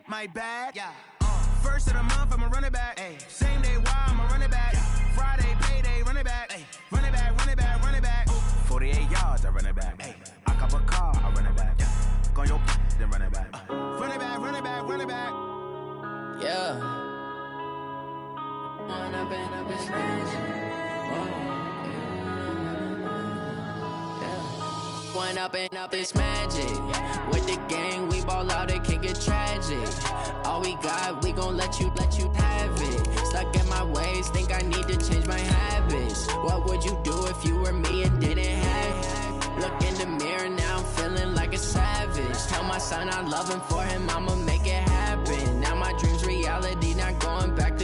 bad, my bad. Yeah. First of the month, I'm a running back. Ay. Same day, why I'm a running back. Yeah. Friday, payday, running back. Ay. Running back, running back, running back. 48 yards, I run it back. Ay. I cop a car, I run it back. Yeah. Go your then run it back. Run it back, run it back, run it back. Yeah. Run up in this One up and up is magic. With the gang, we ball out, it can get tragic. All we got, we gon' let you have it. Stuck in my ways, think I need to change my habits. What would you do if you were me and didn't have it? Look in the mirror, now I'm feeling like a savage. Tell my son I love him, for him I'ma make it happen. Now my dream's reality, not going back to.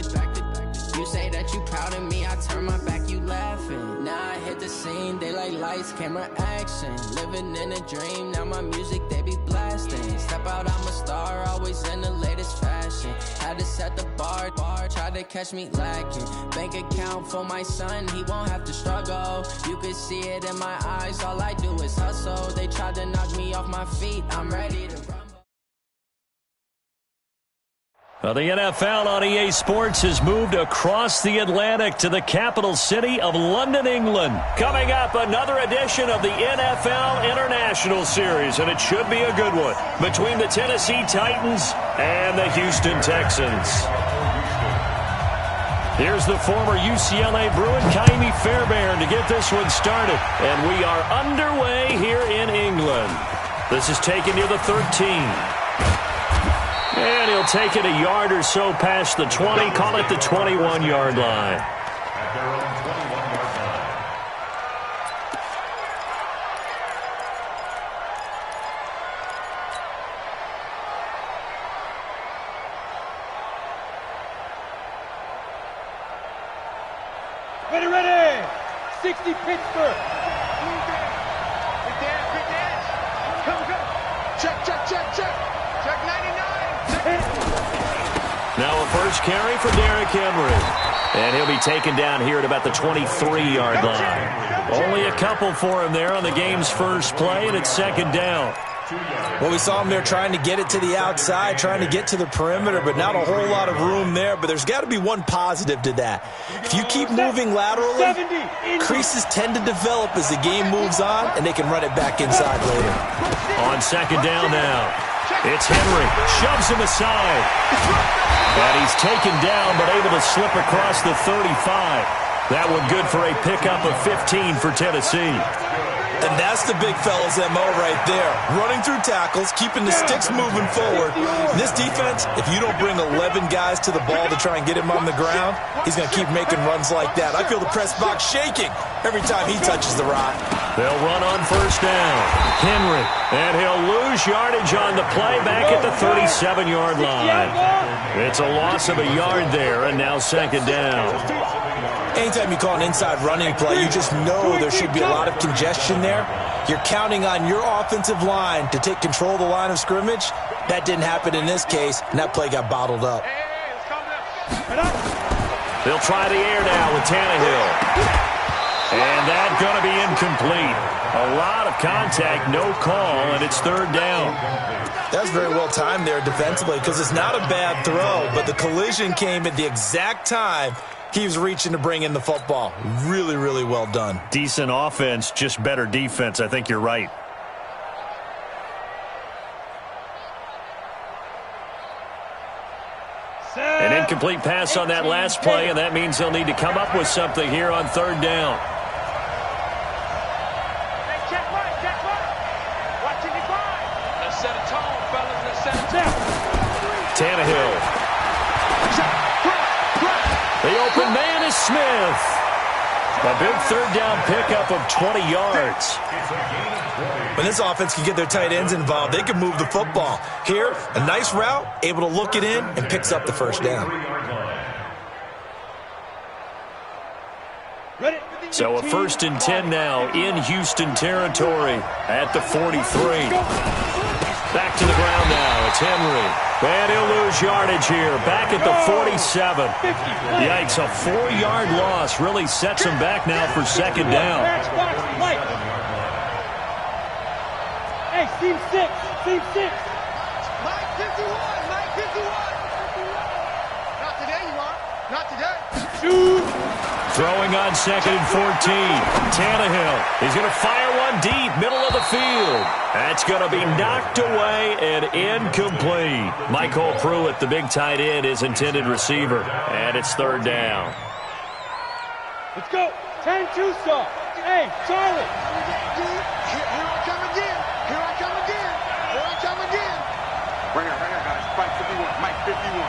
You say that you proud of me, I turn my back, you laughing. Now I hit the scene, they like lights, camera, action. Living in a dream, now my music, they be blasting. Step out, I'm a star, always in the latest fashion. Had to set the bar, try to catch me lacking. Bank account for my son, he won't have to struggle. You can see it in my eyes, all I do is hustle. They tried to knock me off my feet, I'm ready to run. Well, the NFL on EA Sports has moved across the Atlantic to the capital city of London, England. Coming up, another edition of the NFL International Series, and it should be a good one, between the Tennessee Titans and the Houston Texans. Here's the former UCLA Bruin, Kaimi Fairbairn, to get this one started. And we are underway here in England. This is taken near the 13. And he'll take it a yard or so past the 20, call it the 21-yard line. Ready! 60 Pittsburgh. Good dance. Go. Check. Check 99. Now a first carry for Derrick Henry. And he'll be taken down here at about the 23-yard line. Only a couple for him there on the game's first play, and it's second down. Well, we saw him there trying to get it to the outside, trying to get to the perimeter, but not a whole lot of room there. But there's got to be one positive to that. If you keep moving laterally, creases tend to develop as the game moves on, and they can run it back inside later. On second down now, it's Henry. Shoves him aside. And he's taken down, but able to slip across the 35. That one good for a pickup of 15 for Tennessee. And that's the big fella's MO right there. Running through tackles, keeping the sticks moving forward. This defense, if you don't bring 11 guys to the ball to try and get him on the ground, he's going to keep making runs like that. I feel the press box shaking every time he touches the rock. They'll run on first down. Henry, and he'll lose yardage on the play back at the 37-yard line. It's a loss of a yard there, and now second down. Anytime you call an inside running play, you just know there should be a lot of congestion there. You're counting on your offensive line to take control of the line of scrimmage. That didn't happen in this case, and that play got bottled up. They'll try the air now with Tannehill. And that's going to be incomplete. A lot of contact, no call, and it's third down. That's very well timed there defensively because it's not a bad throw, but the collision came at the exact time he was reaching to bring in the football. Really, really well done. Decent offense, just better defense. I think you're right. An incomplete pass on that last play, and that means he'll need to come up with something here on third down. Tannehill. The open man is Smith. A big third down pickup of 20 yards. When this offense can get their tight ends involved, they can move the football. Here, a nice route, able to look it in, and picks up the first down. So a 1st and 10 now in Houston territory at the 43. Back to the ground now. It's Henry. And he'll lose yardage here. Back at the 47. Yikes, a 4-yard loss really sets him back now for second down. Hey, team 6. Mike 51. Mike 51. Not today, you are. Not today. Shoot. Throwing on 2nd and 14. Tannehill. He's going to fire one deep, middle of the field. That's going to be knocked away and incomplete. Michael Pruitt, the big tight end, is intended receiver. And it's 3rd down. Let's go. 10-2 stop. Hey, Charlie. Here I come again. Here I come again. Here I come again. Right here, guys. Mike 51. Mike 51.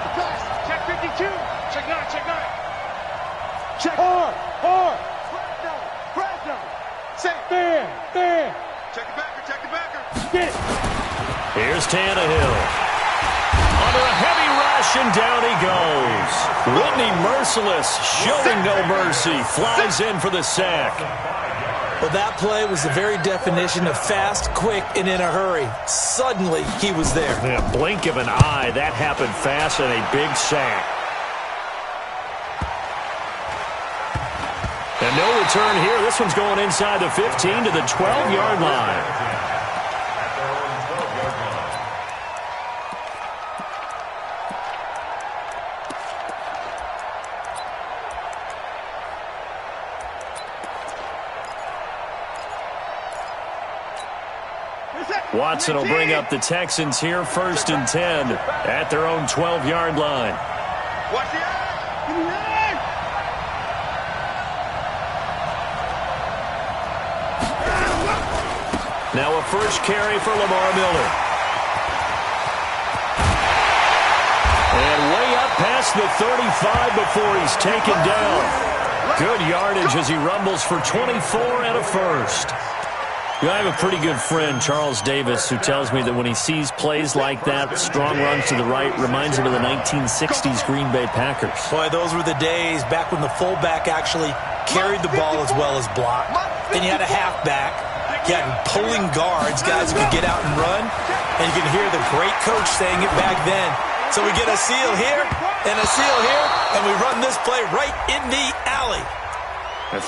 The pass. Check 52. Check 9. Check 9. Check. Hard. Press down. Say. Bam. Check the backer. Check the backer. Get it. Here's Tannehill. Under a heavy rush, and down he goes. Whitney Merciless, showing no mercy, flies in for the sack. Well, that play was the very definition of fast, quick, and in a hurry. Suddenly, he was there. In a blink of an eye, that happened fast, and a big sack. And no return here. This one's going inside the 15 to the 12-yard line. Watson will bring up the Texans here, 1st and 10 at their own 12-yard line. Watch the eye. Now a first carry for Lamar Miller. And way up past the 35 before he's taken down. Good yardage as he rumbles for 24 and a first. You know, I have a pretty good friend, Charles Davis, who tells me that when he sees plays like that, strong runs to the right, reminds him of the 1960s Green Bay Packers. Boy, those were the days back when the fullback actually carried the ball as well as blocked. Then you had a halfback. You had pulling guards, guys who could get out and run. And you can hear the great coach saying it back then. So we get a seal here and a seal here, and we run this play right in the alley.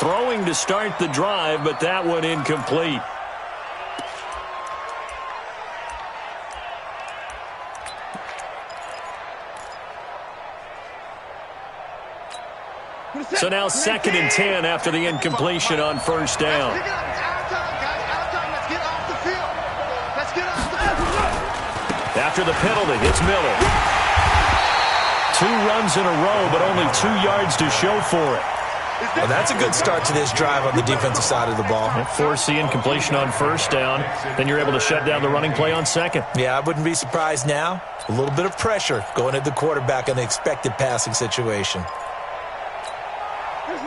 Throwing to start the drive, but that one incomplete. So now 2nd and 10 after the incompletion on 1st down. After the penalty, it's Miller. 2 runs in a row, but only 2 yards to show for it. Well, that's a good start to this drive on the defensive side of the ball. Force the incompletion on 1st down. Then you're able to shut down the running play on 2nd. Yeah, I wouldn't be surprised now. A little bit of pressure going at the quarterback in the expected passing situation.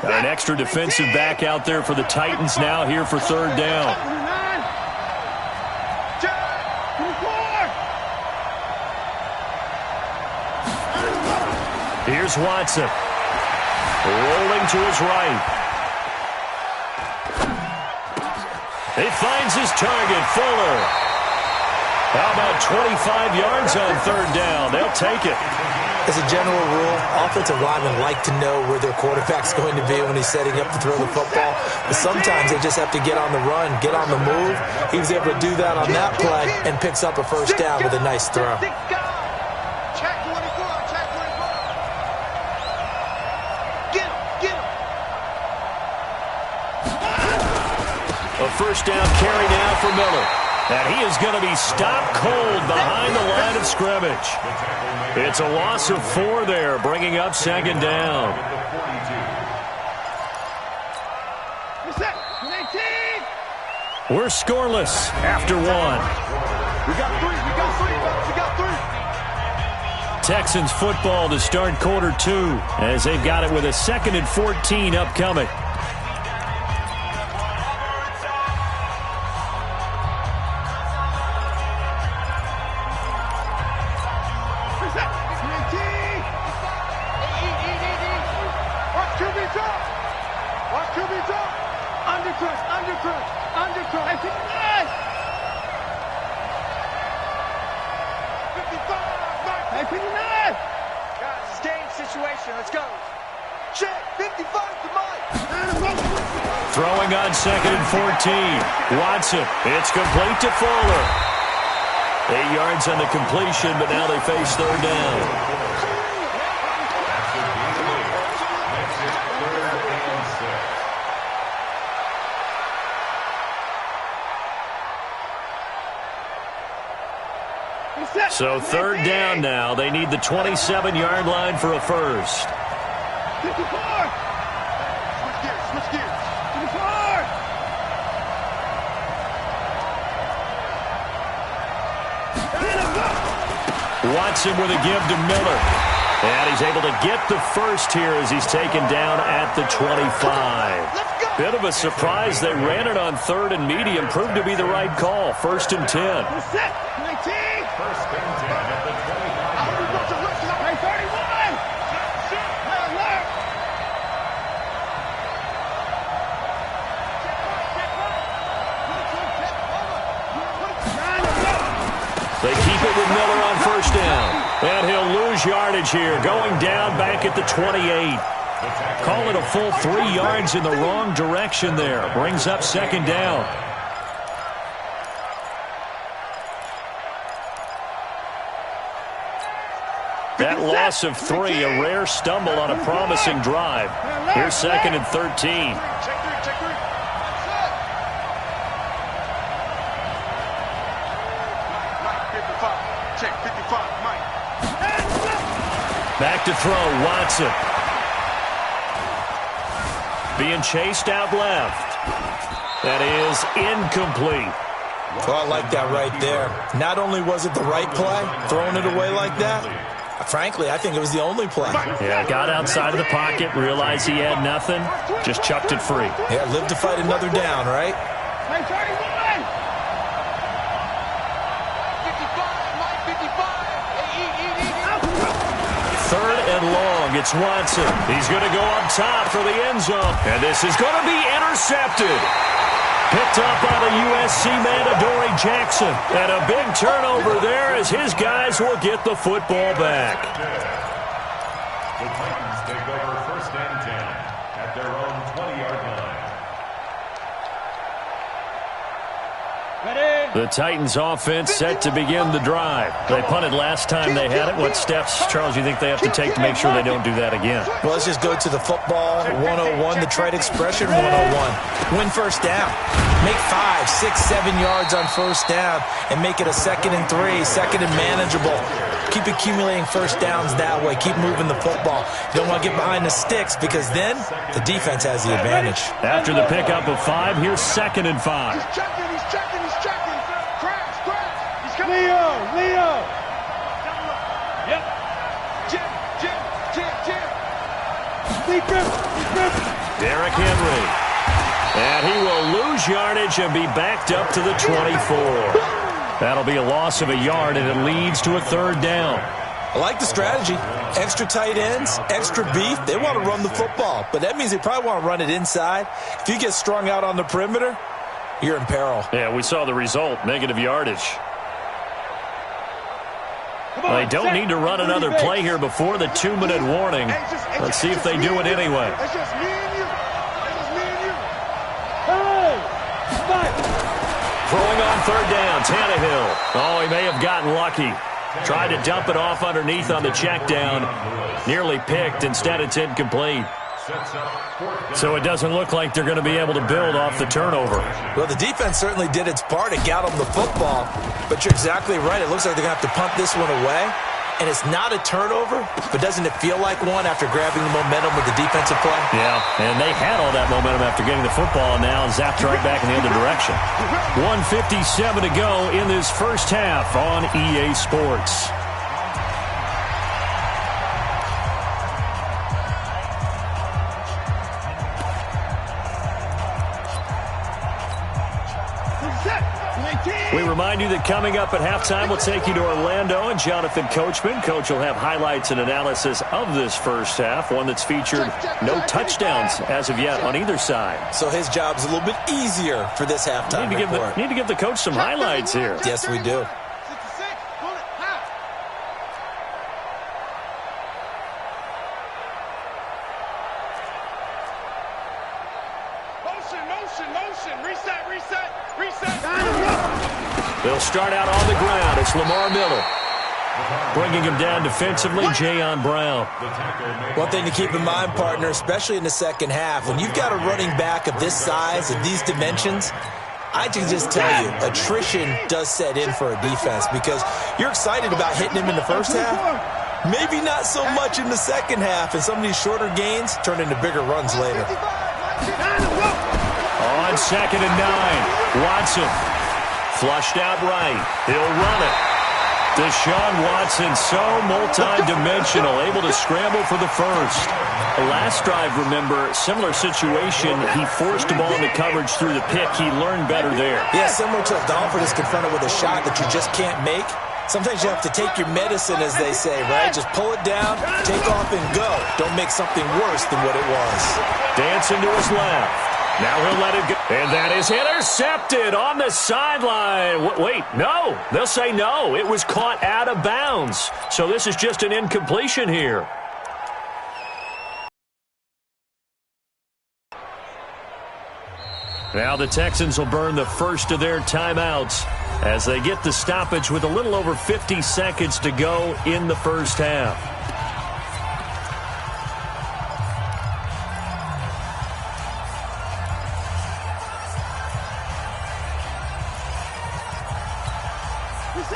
Got an extra defensive back out there for the Titans now here for 3rd down. Here's Watson. Rolling to his right. He finds his target, Fuller. How about 25 yards on 3rd down? They'll take it. As a general rule, offensive linemen like to know where their quarterback's going to be when he's setting up to throw the football. But sometimes they just have to get on the run, get on the move. He was able to do that on that play and picks up a 1st down with a nice throw. Check 24. Check 24. Get him. A 1st down carry now for Miller. And he is going to be stopped cold behind the line of scrimmage. It's a loss of 4 there, bringing up 2nd down. We're scoreless after 1. We got 3. We got 3. Texans football to start quarter 2 as they've got it with a 2nd and 14 upcoming. Throwing on 2nd and 14. Watson. It's complete to Fuller. 8 yards on the completion, but now they face third down. So third down now. They need the 27-yard line for a first. 54! Switch gears. 54! Watson with a give to Miller. And he's able to get the first here as he's taken down at the 25. Bit of a surprise. They ran it on third and medium. Proved to be the right call. First and 10. Set. 19. First and 10 at the 25. 31. They keep it with Miller on first down. And he'll lose yardage here. Going down back at the 28. Call it a full 3 yards in the wrong direction there. Brings up second down. That loss of 3, a rare stumble on a promising drive. Here's second and 13. Check 55, Mike. Back to throw, Watson. Being chased out left. That is incomplete. Well, I like that right there. Not only was it the right play, throwing it away like that, frankly, I think it was the only play. Yeah, got outside of the pocket, realized he had nothing, just chucked it free. Yeah, live to fight another down, right? 31. Third and long, it's Watson. He's going to go up top for the end zone. And this is going to be intercepted. Picked up by the USC man, Adoree Jackson. And a big turnover there as his guys will get the football back. The Titans take over first and 10 at their own 20-yard line. Ready? The Titans offense set to begin the drive. They punted last time they had it. What steps, Charles, you think they have to take to make sure they don't do that again? Well, let's just go to the football 101, the trade expression 101. Win first down. Make 5, 6, 7 yards on first down and make it a 2nd and 3, second and manageable. Keep accumulating first downs that way. Keep moving the football. You don't want to get behind the sticks because then the defense has the advantage. After the pickup of 5, here's 2nd and 5. He's checking. Crash. He's coming. Leo. Yep. Jim. Deep grip. Derrick Henry. And he will lose yardage and be backed up to the 24. That'll be a loss of a yard, and it leads to a third down. I like the strategy. Extra tight ends, extra beef. They want to run the football, but that means they probably want to run it inside. If you get strung out on the perimeter, you're in peril. Yeah, we saw the result, negative yardage. They don't need to run another play here before the 2-minute warning. Let's see if they do it anyway. It's just me and you. Throwing on third down, Tannehill. Oh, he may have gotten lucky. Tried to dump it off underneath on the check down. Nearly picked. Instead, it's incomplete. So it doesn't look like they're going to be able to build off the turnover. Well, the defense certainly did its part. It got them the football. But you're exactly right. It looks like they're going to have to punt this one away. And it's not a turnover, but doesn't it feel like one after grabbing the momentum with the defensive play? Yeah, and they had all that momentum after getting the football, and now zapped right back in the other direction. 1:57 to go in this first half on EA Sports. We remind you that coming up at halftime, we'll take you to Orlando and Jonathan Coachman. Coach will have highlights and analysis of this first half, one that's featured no touchdowns as of yet on either side. So his job's a little bit easier for this halftime report. Need to give the coach some highlights here. Yes, we do. Motion. Reset. They'll start out on the ground. It's Lamar Miller. Bringing him down defensively, Jayon Brown. One thing to keep in mind, partner, especially in the second half, when you've got a running back of this size, of these dimensions, I can just tell you, attrition does set in for a defense because you're excited about hitting him in the first half. Maybe not so much in the second half, and some of these shorter gains turn into bigger runs later. On 2nd and 9, Watson. Flushed out right. He'll run it. Deshaun Watson, so multi-dimensional, able to scramble for the first. The last drive, remember, similar situation. He forced the ball into coverage through the pick. He learned better there. Yeah, similar to a golfer that's confronted with a shot that you just can't make. Sometimes you have to take your medicine, as they say, right? Just pull it down, take off, and go. Don't make something worse than what it was. Dancing to his left. Now he'll let it go. And that is intercepted on the sideline. Wait, no. They'll say no. It was caught out of bounds. So this is just an incompletion here. Now the Texans will burn the first of their timeouts as they get the stoppage with a little over 50 seconds to go in the first half.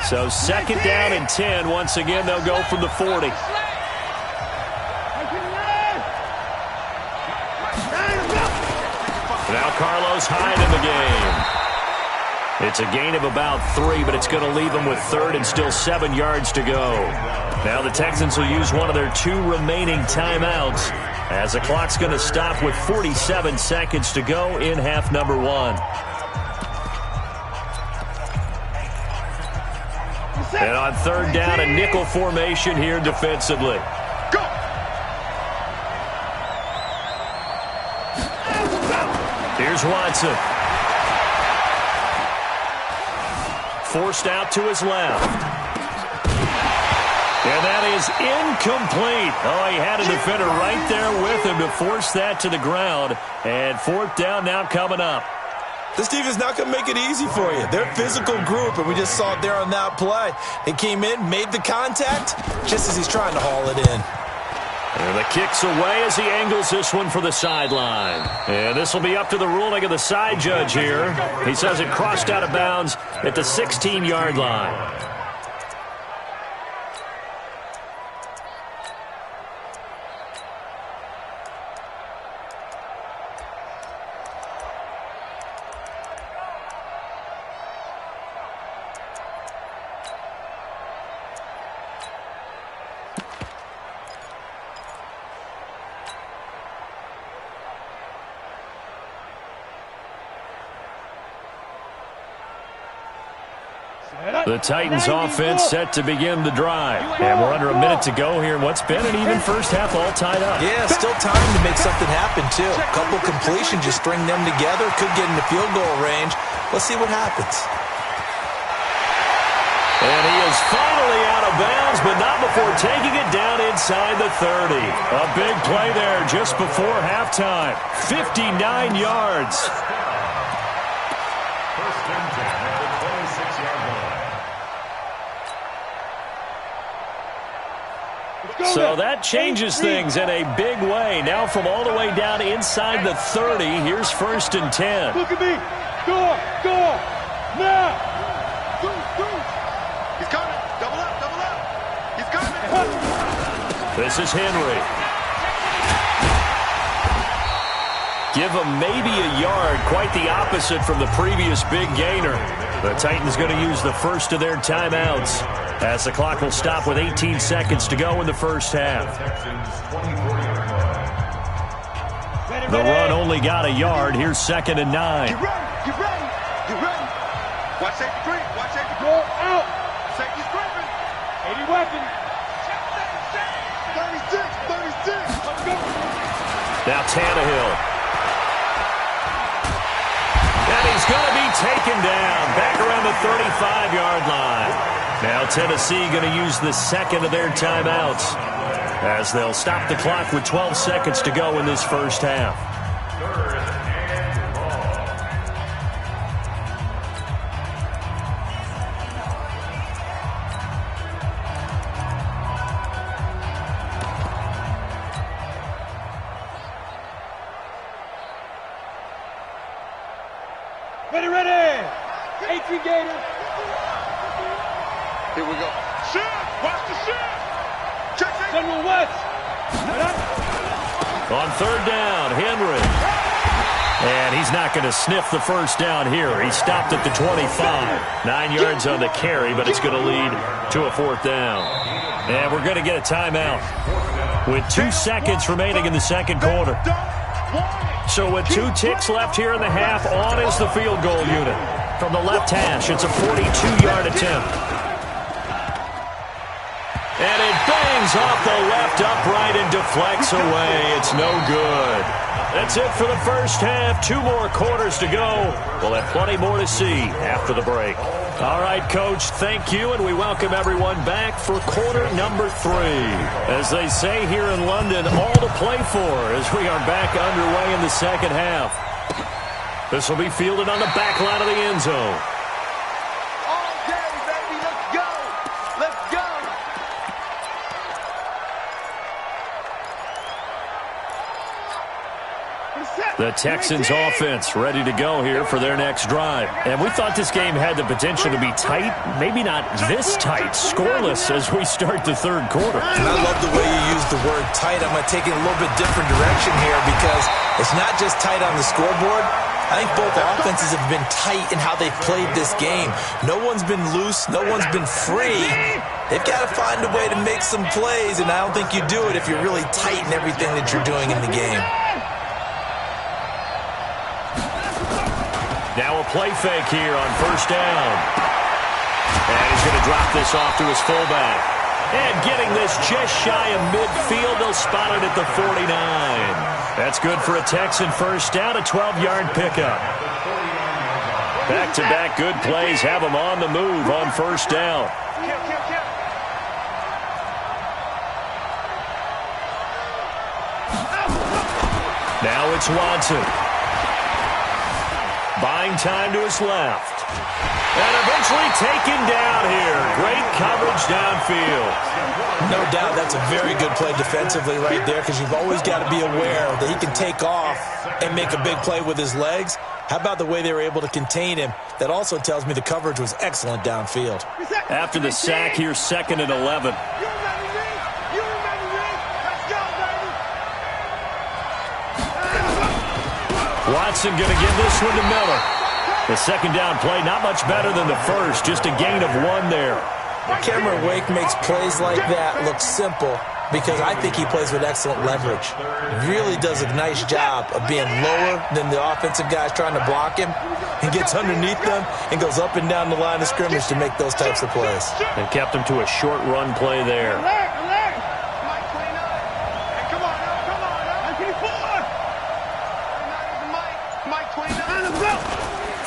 So 2nd down and 10. Once again, they'll go from the 40. Now Carlos Hyde in the game. It's a gain of about 3, but it's going to leave them with 3rd and still 7 yards to go. Now the Texans will use one of their 2 remaining timeouts as the clock's going to stop with 47 seconds to go in half number 1. And on 3rd down, a nickel formation here defensively. Go! Here's Watson. Forced out to his left. And that is incomplete. Oh, he had a defender right there with him to force that to the ground. And 4th down now coming up. This defense is not going to make it easy for you. They're a physical group, and we just saw it there on that play. They came in, made the contact, just as he's trying to haul it in. And the kick's away as he angles this one for the sideline. And this will be up to the ruling of the side judge here. He says it crossed out of bounds at the 16-yard line. The Titans offense set to begin the drive. And we're under a minute to go here in what's been an even first half, all tied up. Yeah, still time to make something happen, too. A couple completions, just string them together. Could get into field goal range. Let's see what happens. And he is finally out of bounds, but not before taking it down inside the 30. A big play there just before halftime. 59 yards. First and 10 at the 26-yard line. So that changes things in a big way. Now from all the way down inside the 30, here's 1st and 10. Look at me. Go, now. He's coming. Double up. He's coming. This is Henry. Give him maybe a yard, quite the opposite from the previous big gainer. The Titans going to use the first of their timeouts as the clock will stop with 18 seconds to go in the first half. The run only got a yard. Here's 2nd and 9. Get ready. Watch safety creep. Go out. Safety's creeping. 80 weapons. 36. Let's go. Now Tannehill. And he's going to be taken down back around the 35-yard line. Now Tennessee going to use the 2nd of their timeouts as they'll stop the clock with 12 seconds to go in this first half. 3rd and long. Gator. Here we go. Shift! Watch the shift! Check it! General West. On third down, Henry. And he's not going to sniff the first down here. He stopped at the 25. 9 yards on the carry, but it's going to lead to a fourth down. And we're going to get a timeout with 2 seconds remaining in the second quarter. So with 2 ticks left here in the half, on is the field goal unit. From the left hash, it's a 42-yard attempt. And it bangs off the left upright and deflects away. It's no good. That's it for the first half. 2 more quarters to go. We'll have plenty more to see after the break. All right, Coach, thank you, and we welcome everyone back for quarter number 3. As they say here in London, all to play for as we are back underway in the second half. This will be fielded on the back line of the end zone. All day, baby. Let's go. Let's go. The Texans offense ready to go here for their next drive. And we thought this game had the potential to be tight, maybe not this tight, scoreless as we start the third quarter. And I love the way you use the word tight. I'm going to take it a little bit different direction here because it's not just tight on the scoreboard. I think both offenses have been tight in how they've played this game. No one's been loose. No one's been free. They've got to find a way to make some plays, and I don't think you do it if you're really tight in everything that you're doing in the game. Now a play fake here on first down. And he's going to drop this off to his fullback. And getting this just shy of midfield, they'll spot it at the 49. That's good for a Texan first down, a 12-yard pickup. Back-to-back good plays have them on the move on first down. Now it's Watson. Buying time to his left. And eventually taken down here. Great coverage downfield. No doubt that's a very good play defensively right there because you've always got to be aware that he can take off and make a big play with his legs. How about the way they were able to contain him? That also tells me the coverage was excellent downfield. After the sack, here's 2nd and 11. Watson going to give this one to Miller. The second down play, not much better than the first, just a gain of 1 there. Cameron Wake makes plays like that look simple because I think he plays with excellent leverage. Really does a nice job of being lower than the offensive guys trying to block him and gets underneath them and goes up and down the line of scrimmage to make those types of plays. And kept him to a short run play there.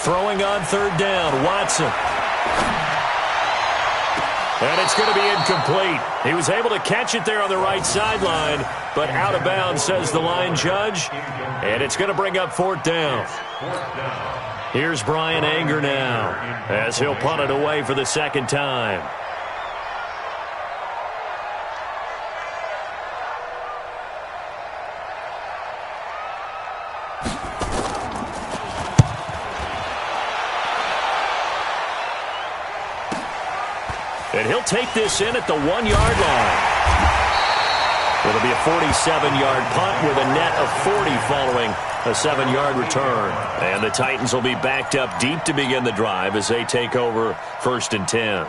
Throwing on third down, Watson. And it's going to be incomplete. He was able to catch it there on the right sideline, but out of bounds, says the line judge. And it's going to bring up 4th down. Here's Brian Anger now as he'll punt it away for the second time. And he'll take this in at the 1-yard line. It'll be a 47-yard punt with a net of 40 following a 7-yard return. And the Titans will be backed up deep to begin the drive as they take over 1st and 10.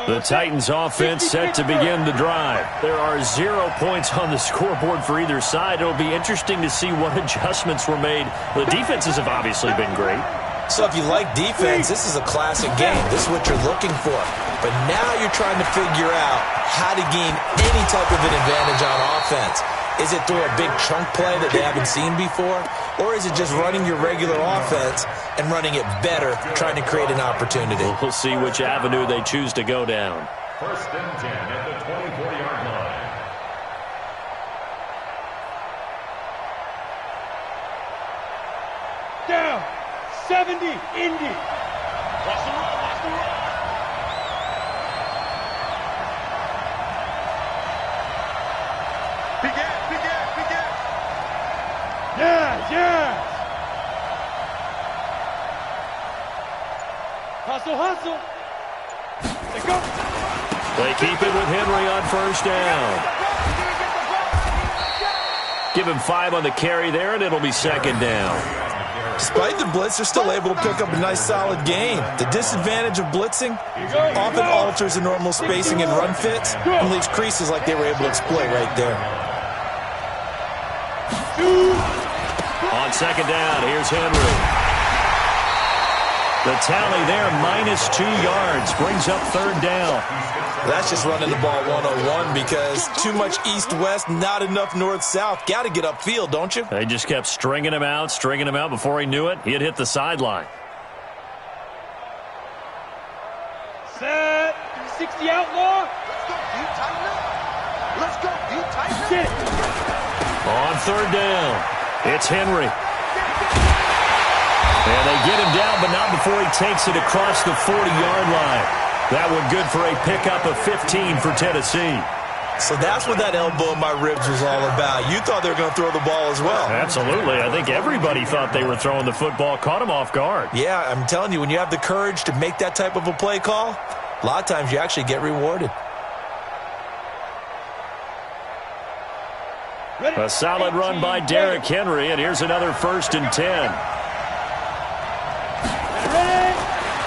The Titans offense set to begin the drive. There are 0 points on the scoreboard for either side. It'll be interesting to see what adjustments were made. The defenses have obviously been great. So if you like defense, this is a classic game. This is what you're looking for. But now you're trying to figure out how to gain any type of an advantage on offense. Is it through a big chunk play that they haven't seen before? Or is it just running your regular offense and running it better, trying to create an opportunity? We'll see which avenue they choose to go down. 1st and 10 at the 24-yard line. Down. 70, Indy. Watch the run, watch the run. Big ass, big ass, big ass. Yeah, yeah. Hustle, hustle. Let's go. They keep it with Henry on first down. Give him 5 on the carry there, and it'll be second down. Despite the blitz, they're still able to pick up a nice, solid gain. The disadvantage of blitzing often alters the normal spacing and run fits and leaves creases like they were able to exploit right there. On second down, here's Henry. The tally there, -2 yards, brings up third down. That's just running the ball 101 because too much east-west, not enough north-south. Got to get upfield, don't you? They just kept stringing him out. Before he knew it, he had hit the sideline. Set. 360 outlaw. Let's go, you tighten up. On third down, it's Henry. And they get him down, but not before he takes it across the 40-yard line. That one good for a pickup of 15 for Tennessee. So that's what that elbow in my ribs was all about. You thought they were going to throw the ball as well. Absolutely. I think everybody thought they were throwing the football, caught him off guard. Yeah, I'm telling you, when you have the courage to make that type of a play call, a lot of times you actually get rewarded. A solid run by Derrick Henry, and here's another 1st and 10.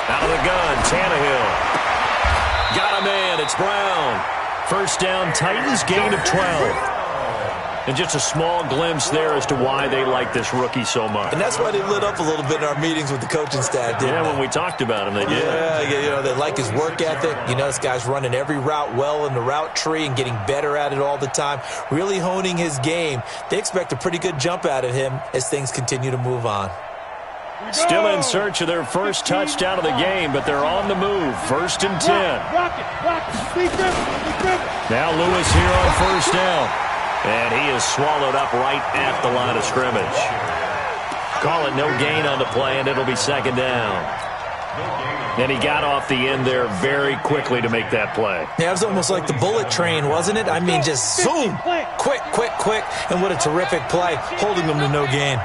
Out of the gun, Tannehill. Got a man, it's Brown. First down, Titans, gain of 12. And just a small glimpse there as to why they like this rookie so much. And that's why they lit up a little bit in our meetings with the coaching staff, didn't they? When we talked about him, they did. Yeah, they like his work ethic. You know, this guy's running every route well in the route tree and getting better at it all the time, really honing his game. They expect a pretty good jump out of him as things continue to move on. Still in search of their first touchdown of the game, but they're on the move. 1st and 10. Now Lewis here on first down. And he is swallowed up right at the line of scrimmage. Call it no gain on the play, and it'll be second down. And he got off the end there very quickly to make that play. Yeah, it was almost like the bullet train, wasn't it? I mean, just zoom. Quick. And what a terrific play, holding them to no gain.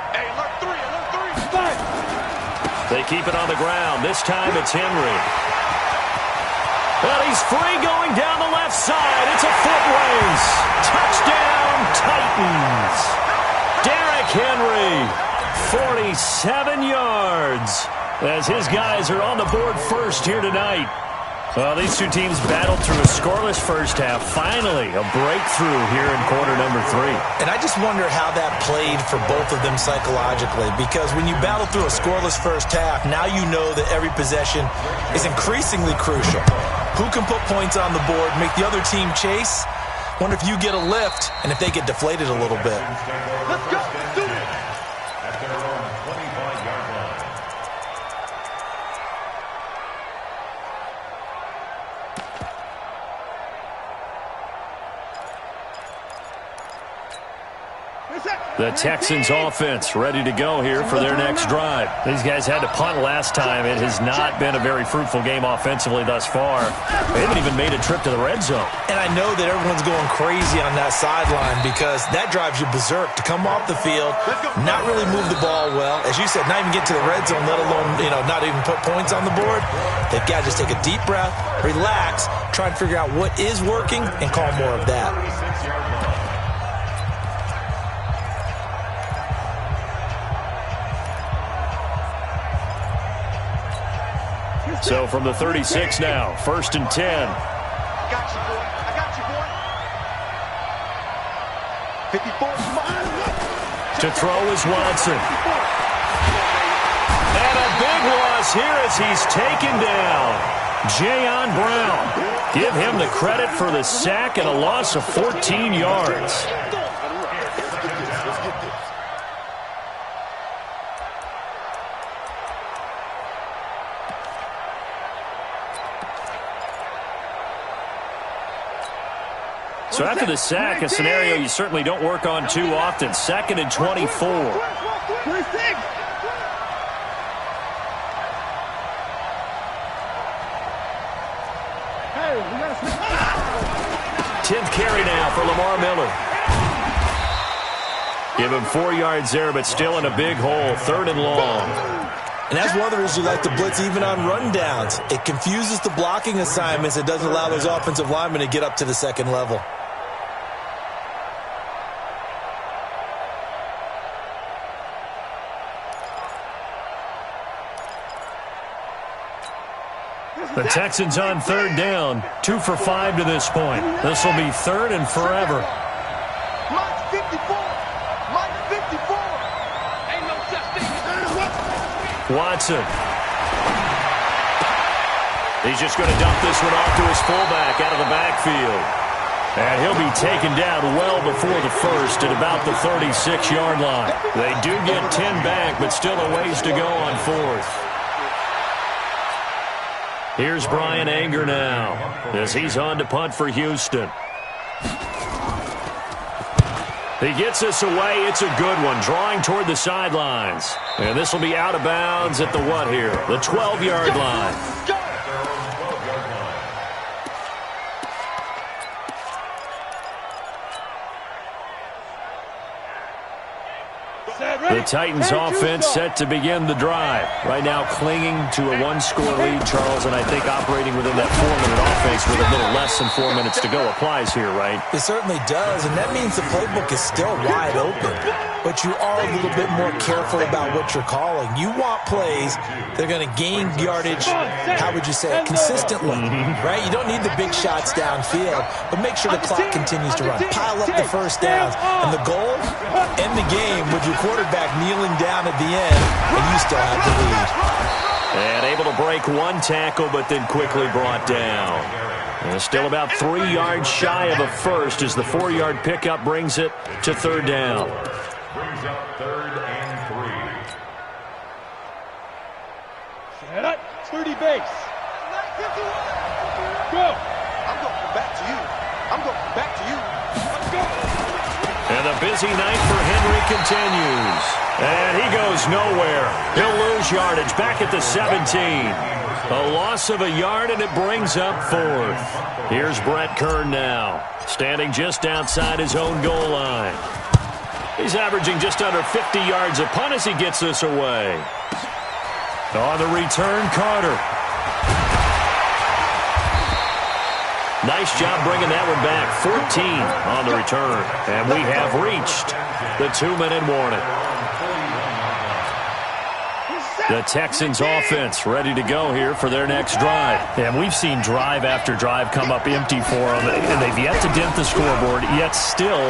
They keep it on the ground. This time it's Henry. Well, he's free going down the left side. It's a foot race. Touchdown, Titans. Derrick Henry, 47 yards. As his guys are on the board first here tonight. Well, these two teams battled through a scoreless first half. Finally, a breakthrough here in quarter number 3. And I just wonder how that played for both of them psychologically, because when you battle through a scoreless first half, now you know that every possession is increasingly crucial. Who can put points on the board, make the other team chase? Wonder if you get a lift and if they get deflated a little bit. Let's go, do it. At their own 25-yard line. The Texans offense ready to go here for their next drive. These guys had to punt last time. It has not been a very fruitful game offensively thus far. They haven't even made a trip to the red zone. And I know that everyone's going crazy on that sideline because that drives you berserk to come off the field, not really move the ball well. As you said, not even get to the red zone, let alone, not even put points on the board. They've got to just take a deep breath, relax, try and figure out what is working and call more of that. So from the 36 now, 1st and 10. I got you, boy. I got you, boy. 54. To throw is Watson. And a big loss here as he's taken down. Jayon Brown. Give him the credit for the sack and a loss of 14 yards. So after the sack, a scenario you certainly don't work on too often. 2nd and 24. 10th carry now for Lamar Miller. Give him 4 yards there, but still in a big hole. 3rd and long. And that's one of the reasons you like to blitz even on rundowns. It confuses the blocking assignments. It doesn't allow those offensive linemen to get up to the second level. The Texans on third down, 2 for 5 to this point. This will be third and forever. Mike 54. Mike 54. Ain't no such thing. Watson. He's just going to dump this one off to his fullback out of the backfield. And he'll be taken down well before the first at about the 36-yard line. They do get 10 back, but still a ways to go on fourth. Here's Brian Anger now as he's on to punt for Houston. He gets this away. It's a good one, drawing toward the sidelines. And this will be out of bounds at the what here? The 12-yard line. The Titans offense set to begin the drive. Right now clinging to a one-score lead, Charles, and I think operating within that 4-minute offense with a little less than 4 minutes to go applies here, right? It certainly does, and that means the playbook is still wide open. But you are a little bit more careful about what you're calling. You want plays that are going to gain yardage, how would you say it, consistently, right? You don't need the big shots downfield, but make sure the clock continues to run. Pile up the first downs, and the goal, end the game with your quarterback kneeling down at the end, and you still have the lead. And able to break one tackle, but then quickly brought down. And still about 3 yards shy of a first as the 4-yard pickup brings it to third down. Brings up third and 3. Set up, 30 base. Go. I'm going back to you. I'm going back to you. Let's go. And the busy night for Henry continues. And he goes nowhere. He'll lose yardage back at the 17. A loss of a yard, and it brings up fourth. Here's Brett Kern now, standing just outside his own goal line. He's averaging just under 50 yards a punt as he gets this away. On the return, Carter. Nice job bringing that one back. 14 on the return. And we have reached the 2-minute warning. The Texans offense ready to go here for their next drive. And we've seen drive after drive come up empty for them, and they've yet to dent the scoreboard, yet still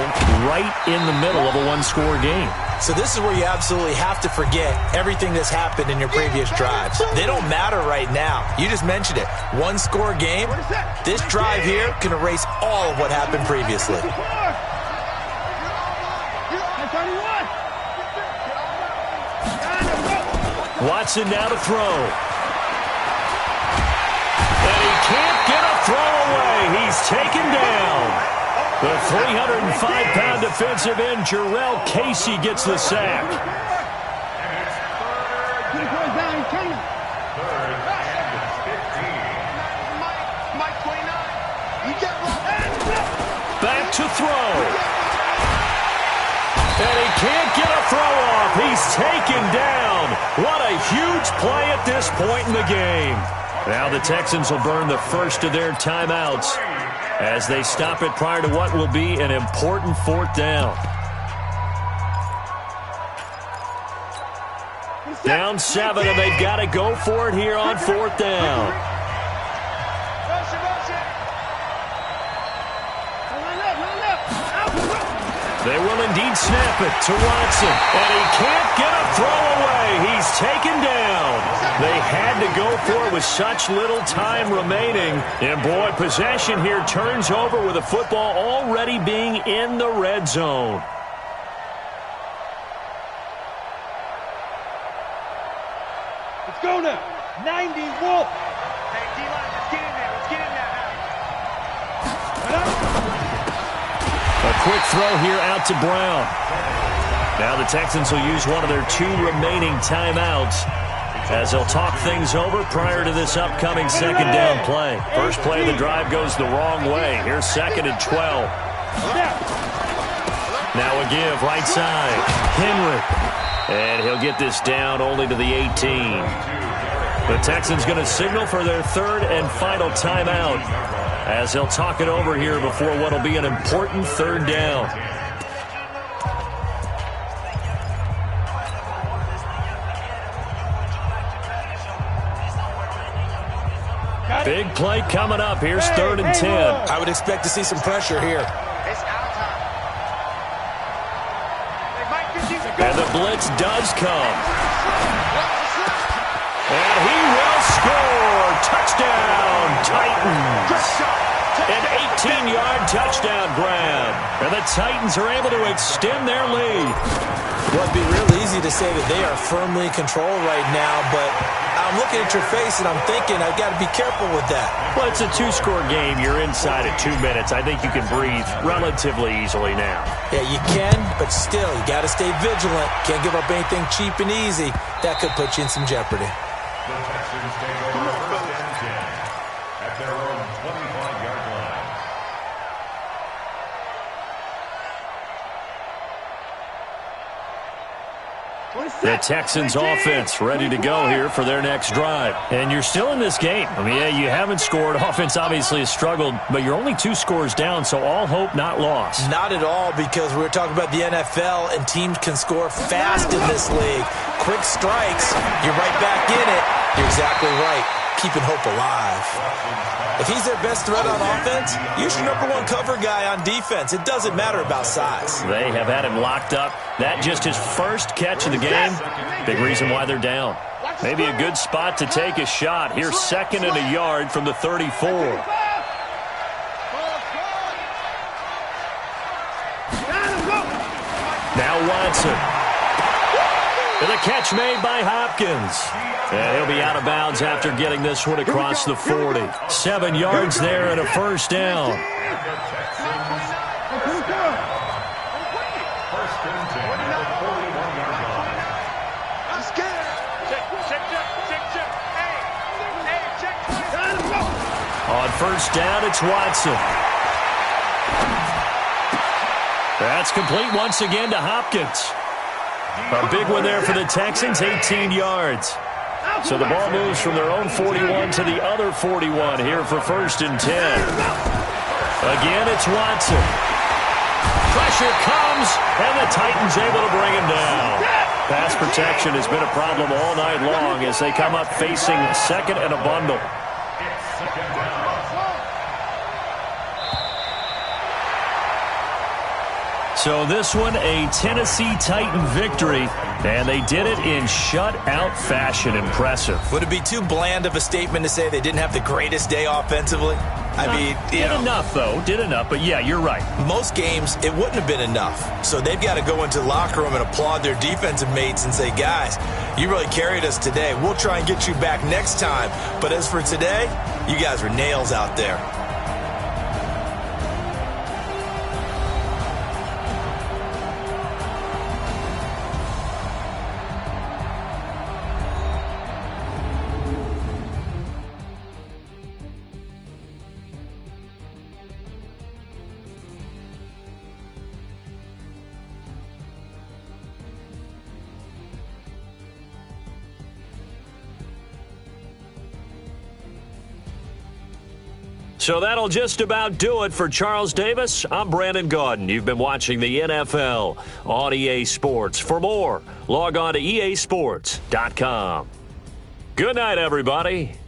right in the middle of a one-score game. So this is where you absolutely have to forget everything that's happened in your previous drives. They don't matter right now. You just mentioned it. One-score game. This drive here can erase all of what happened previously. Watson now to throw. And he can't get a throw away. He's taken down. The 305-pound defensive end, Jarrell Casey, gets the sack. Back to throw. And he can't get a throw off. He's taken down. What a huge play at this point in the game. Now the Texans will burn the first of their timeouts as they stop it prior to what will be an important fourth down. Down 7, and they've got to go for it here on fourth down. They will indeed snap it to Watson. And he can't get a throw away. He's taken down. They had to go for it with such little time remaining. And, boy, possession here turns over with the football already being in the red zone. Let's go now. 90 Wolf. Hey, D-line, let's get in there. Let's get in there now. A quick throw here out to Brown. Now the Texans will use one of their 2 remaining timeouts as they'll talk things over prior to this upcoming second down play. First play of the drive goes the wrong way. Here's 2nd and 12. Now a give right side. Henry. And he'll get this down only to the 18. The Texans going to signal for their third and final timeout as they'll talk it over here before what will be an important third down. Big play coming up. Here's 3rd and 10. I would expect to see some pressure here. And the blitz does come. And he will score. Touchdown, Titans. An 18-yard touchdown grab. And the Titans are able to extend their lead. Well, it'd be real easy to say that they are firmly in control right now, but I'm looking at your face and I'm thinking I've got to be careful with that. Well, it's a 2-score game. You're inside at 2 minutes. I think you can breathe relatively easily now. Yeah, you can, but still, you got to stay vigilant. Can't give up anything cheap and easy. That could put you in some jeopardy. The Texans take over 1st and 10 at their own 25-yard line. The Texans offense ready to go here for their next drive. And you're still in this game. I mean, yeah, you haven't scored. Offense obviously has struggled, but you're only 2 scores down, so all hope not lost. Not at all, because we were talking about the NFL, and teams can score fast in this league. Quick strikes, you're right back in it. You're exactly right. Keeping hope alive. If he's their best threat on offense, use your #1 cover guy on defense. It doesn't matter about size. They have had him locked up. That just his first catch of the game. Big reason why they're down. Maybe a good spot to take a shot. Here's 2nd and a yard from the 34. Now Watson. And a catch made by Hopkins. And he'll be out of bounds after getting this one across the 40. 7 yards there and a first down. On first down, it's Watson. That's complete once again to Hopkins. A big one there for the Texans, 18 yards. So the ball moves from their own 41 to the other 41 here for 1st and 10. Again, it's Watson. Pressure comes, and the Titans able to bring him down. Pass protection has been a problem all night long as they come up facing 2nd and a bundle. So this one, a Tennessee Titan victory, and they did it in shutout fashion. Impressive. Would it be too bland of a statement to say they didn't have the greatest day offensively? I mean, did enough, though. Did enough, but yeah, you're right. Most games, it wouldn't have been enough. So they've got to go into the locker room and applaud their defensive mates and say, guys, you really carried us today. We'll try and get you back next time. But as for today, you guys were nails out there. So that'll just about do it for Charles Davis. I'm Brandon Gaudin. You've been watching the NFL on EA Sports. For more, log on to easports.com. Good night, everybody.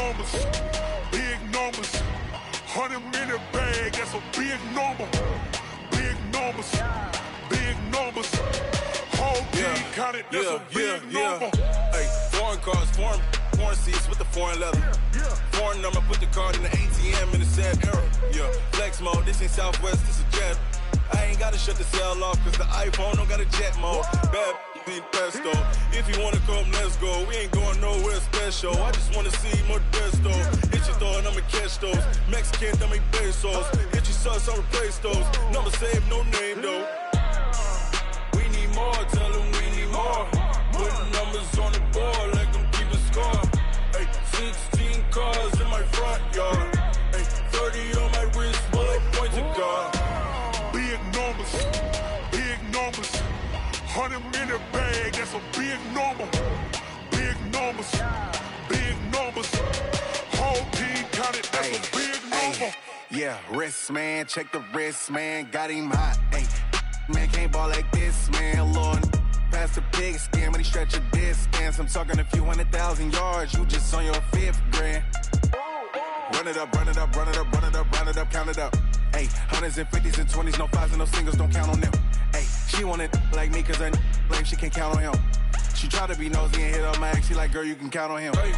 numbers, big numbers. 100-minute bag, that's a big number. Big numbers, big numbers. Whole team counted, that's a big number. Hey, foreign cars, foreign seats with the foreign leather. Foreign number, put the card in the ATM in the sad era. Yeah, flex mode, this ain't Southwest, this a jet. I ain't gotta shut the cell off, cause the iPhone don't got a jet mode. Bad ain't pesto. If you wanna come, let's go. We ain't going nowhere special. I just wanna see more desto. Hit your thought, I'ma catch those. Mexican, dummy pesos. Hit your sus, I'll replace those. Number saved, no name though. We need more, tell them we need more. Putting numbers on the board like I'm keeping score. Hey, 16 cars in my front yard. Hey, 30 on my wrist, while I point to God. Big numbers, big numbers. 100-minute bag, that's a big number. Big numbers, big numbers. Whole team counted, that's a big number. Yeah, wrist man, check the wrist man, got him hot. Hey, man can't ball like this, man. Lord, past the pig skin, but he stretch a distance. I'm talking a few 100,000 yards, you just on your 5th grand. Run it up, run it up, run it up, run it up, run it up, count it up. Hey, 100s and 50s and 20s, no 5s and no singles, don't count on them. Hey, she want it like me, cause her blame, she can't count on him. She try to be nosy and hit up my ex, she like, girl, you can count on him. Hey,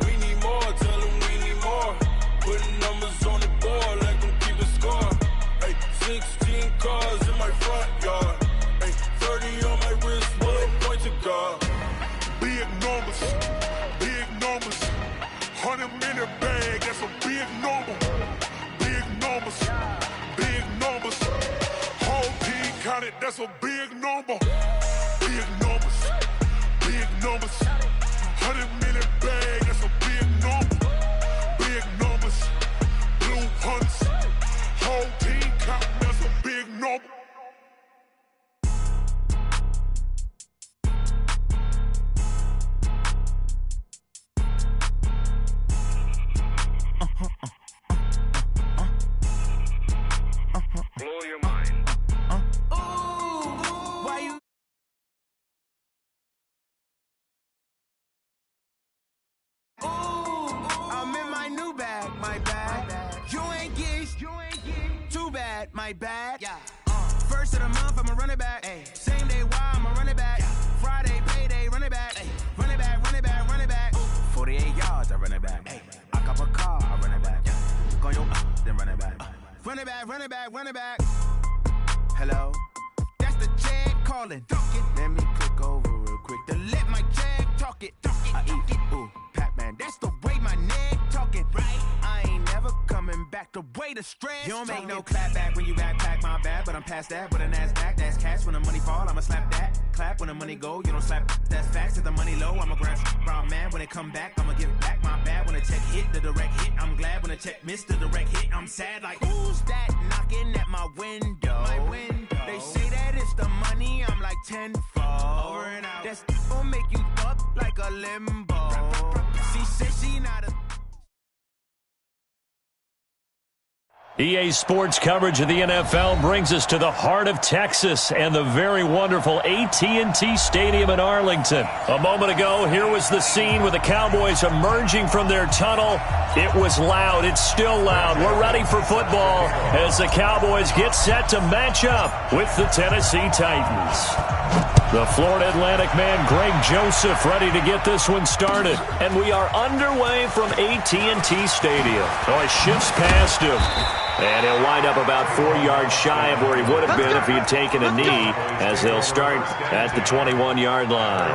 we need more, tell them we need more. Putting numbers on the board like I'm keeping score. Hey, 16 cars in my front yard. Hey, 30 on my wrist, while I point to God. Big numbers, big numbers. 100-minute bag, that's a big number. Big numbers, big numbers. Whole team counted, that's a big number. Big numbers, big numbers. 100-minute bag, that's a big number. Big numbers, blue hunts. Whole team counting, that's a big number. Blow your mind. Why you? I'm in my new bag, my bag. You ain't get too bad, my bad. Yeah. First of the month, I'ma run it back. Ay. Same day, why I'ma run it back. Friday, payday, run it back. Ay. Run it back, run it back, run it back. 48 yards, I run it back. Ay. I cop a car, I run it back. Go your then run it back. Run it back, run it back, run it back. Hello, that's the jag calling. Let me click over real quick to let my jag talk it. I eat it, ooh, Pac-Man. That's the way my neck talking. Right, I ain't never coming back. The way the stress. You don't make no clap back when you backpack my bad, but I'm past that. With a NASDAQ, that's cash. When the money fall, I'ma slap that. Clap when the money go, you don't slap. That's facts. If the money low, I'ma grab brown man. When it come back, I'ma give back my bad. When the check hit, the direct hit. I'm glad when the check missed the direct hit. I'm sad like who's that knocking at my window? My window. They say that it's the money. I'm like tenfold. Over and out. That's gon' make you up like a limbo. She said she not a. EA Sports coverage of the NFL brings us to the heart of Texas and the very wonderful AT&T Stadium in Arlington. A moment ago, here was the scene with the Cowboys emerging from their tunnel. It was loud. It's still loud. We're ready for football as the Cowboys get set to match up with the Tennessee Titans. The Florida Atlantic man, Greg Joseph, ready to get this one started. And we are underway from AT&T Stadium. Oh, he shifts past him. And he'll wind up about 4 yards shy of where he would have been if he had taken a knee, as they'll start at the 21-yard line.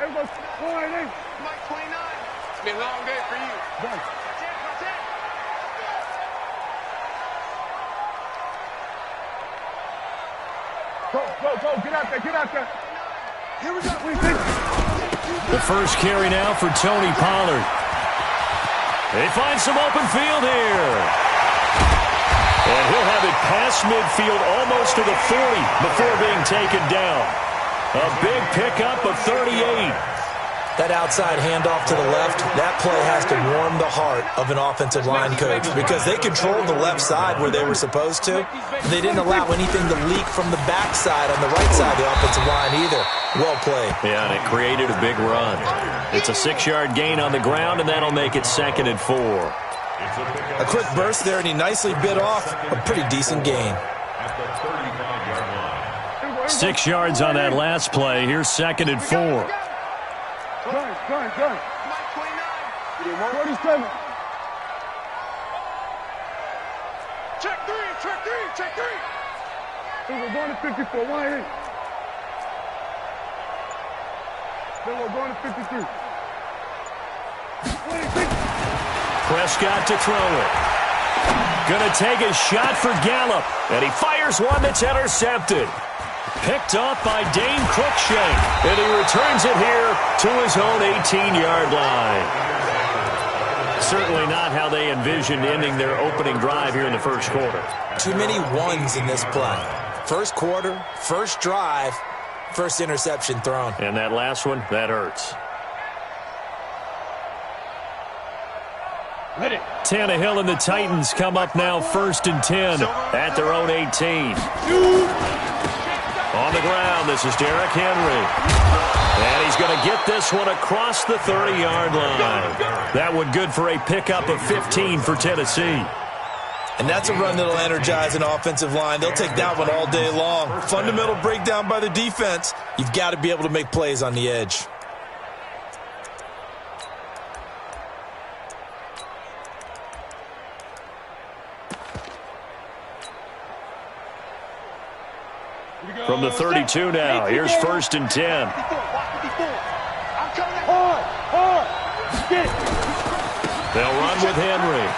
Everybody, Mike 29. It's been a long day for you. Go, get out there. Here we go. The first carry now for Tony Pollard. They find some open field here. And he'll have it past midfield almost to the 40 before being taken down. A big pickup of 38. That outside handoff to the left, that play has to warm the heart of an offensive line coach because they controlled the left side where they were supposed to. They didn't allow anything to leak from the backside on the right side of the offensive line either. Well played. Yeah, and it created a big run. It's a 6-yard gain on the ground, and that'll make it 2nd and 4. A quick burst there, and he nicely bit off a pretty decent gain. 6 yards on that last play. Here's 2nd and 4. Gun. 47. Check three. We're going to 54. 1-8. Then we're going to 53. 26. Prescott to throw it. Gonna take a shot for Gallup, and he fires one that's intercepted. Picked off by Dane Cruikshank, and he returns it here to his own 18-yard line. Certainly not how they envisioned ending their opening drive here in the first quarter. Too many ones in this play. First quarter, first drive, first interception thrown. And that last one, that hurts. Ready. Tannehill and the Titans come up now 1st and 10 at their own 18. On the ground, this is Derrick Henry. And he's going to get this one across the 30-yard line. That one good for a pickup of 15 for Tennessee. And that's a run that'll energize an offensive line. They'll take that one all day long. Fundamental breakdown by the defense. You've got to be able to make plays on the edge. From the 32 now, here's 1st and 10. Hard. They'll run with Henry.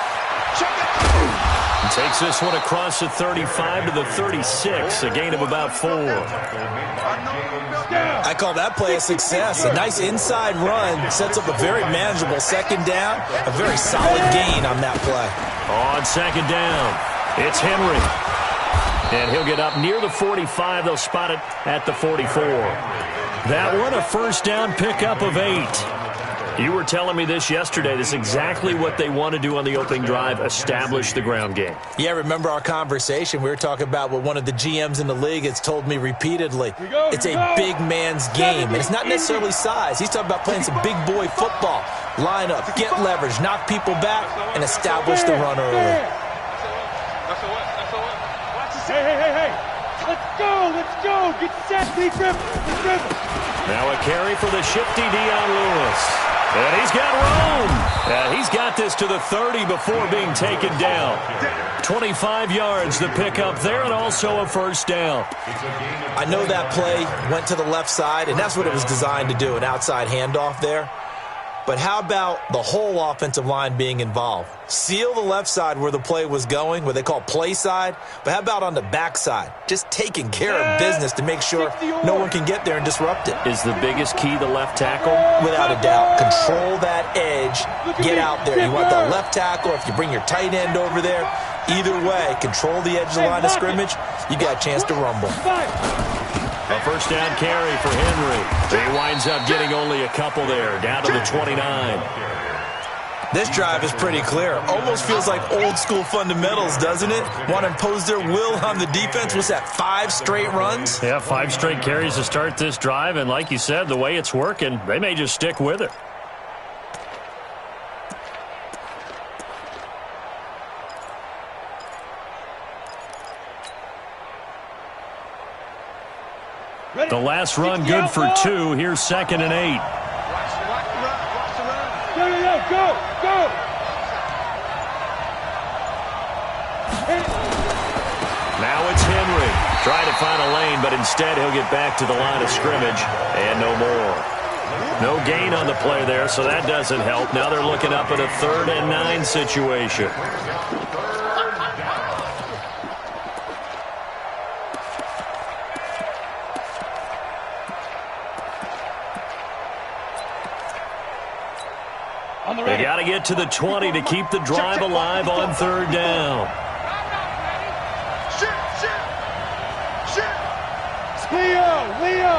And takes this one across the 35 to the 36, a gain of about 4. I call that play a success. A nice inside run sets up a very manageable 2nd down. A very solid gain on that play. On 2nd down, it's Henry. And he'll get up near the 45. They'll spot it at the 44. That one, a 1st down pickup of 8. You were telling me this yesterday. This is exactly what they want to do on the opening drive, establish the ground game. Yeah, remember our conversation? We were talking about what one of the GMs in the league has told me repeatedly. It's a big man's game, and it's not necessarily size. He's talking about playing some big boy football. Line up, get leverage, knock people back, and establish the run early. Hey. Let's go. Get set. Lee Griffin. Now a carry for the shifty Dion Lewis. And he's got room. And he's got this to the 30 before being taken down. 25 yards the pickup there, and also a 1st down. I know that play went to the left side, and that's what it was designed to do, an outside handoff there. But how about the whole offensive line being involved? Seal the left side where the play was going, what they call play side. But how about on the back side? Just taking care of business to make sure no one can get there and disrupt it. Is the biggest key the left tackle? Without a doubt. Control that edge. Get out there. You want the left tackle. If you bring your tight end over there, either way, control the edge of the line of scrimmage. You got a chance to rumble. A 1st down carry for Henry. He winds up getting only a couple there, down to the 29. This drive is pretty clear. Almost feels like old school fundamentals, doesn't it? Want to impose their will on the defense. What's that, 5 straight runs? Yeah, 5 straight carries to start this drive, and like you said, the way it's working, they may just stick with it. The last run good for 2. Here's 2nd and 8. Go. Now it's Henry. Trying to find a lane, but instead he'll get back to the line of scrimmage, and no more. No gain on the play there, so that doesn't help. Now they're looking up at a 3rd and 9 situation. They got to get to the 20 to keep the drive alive on 3rd down. Leo.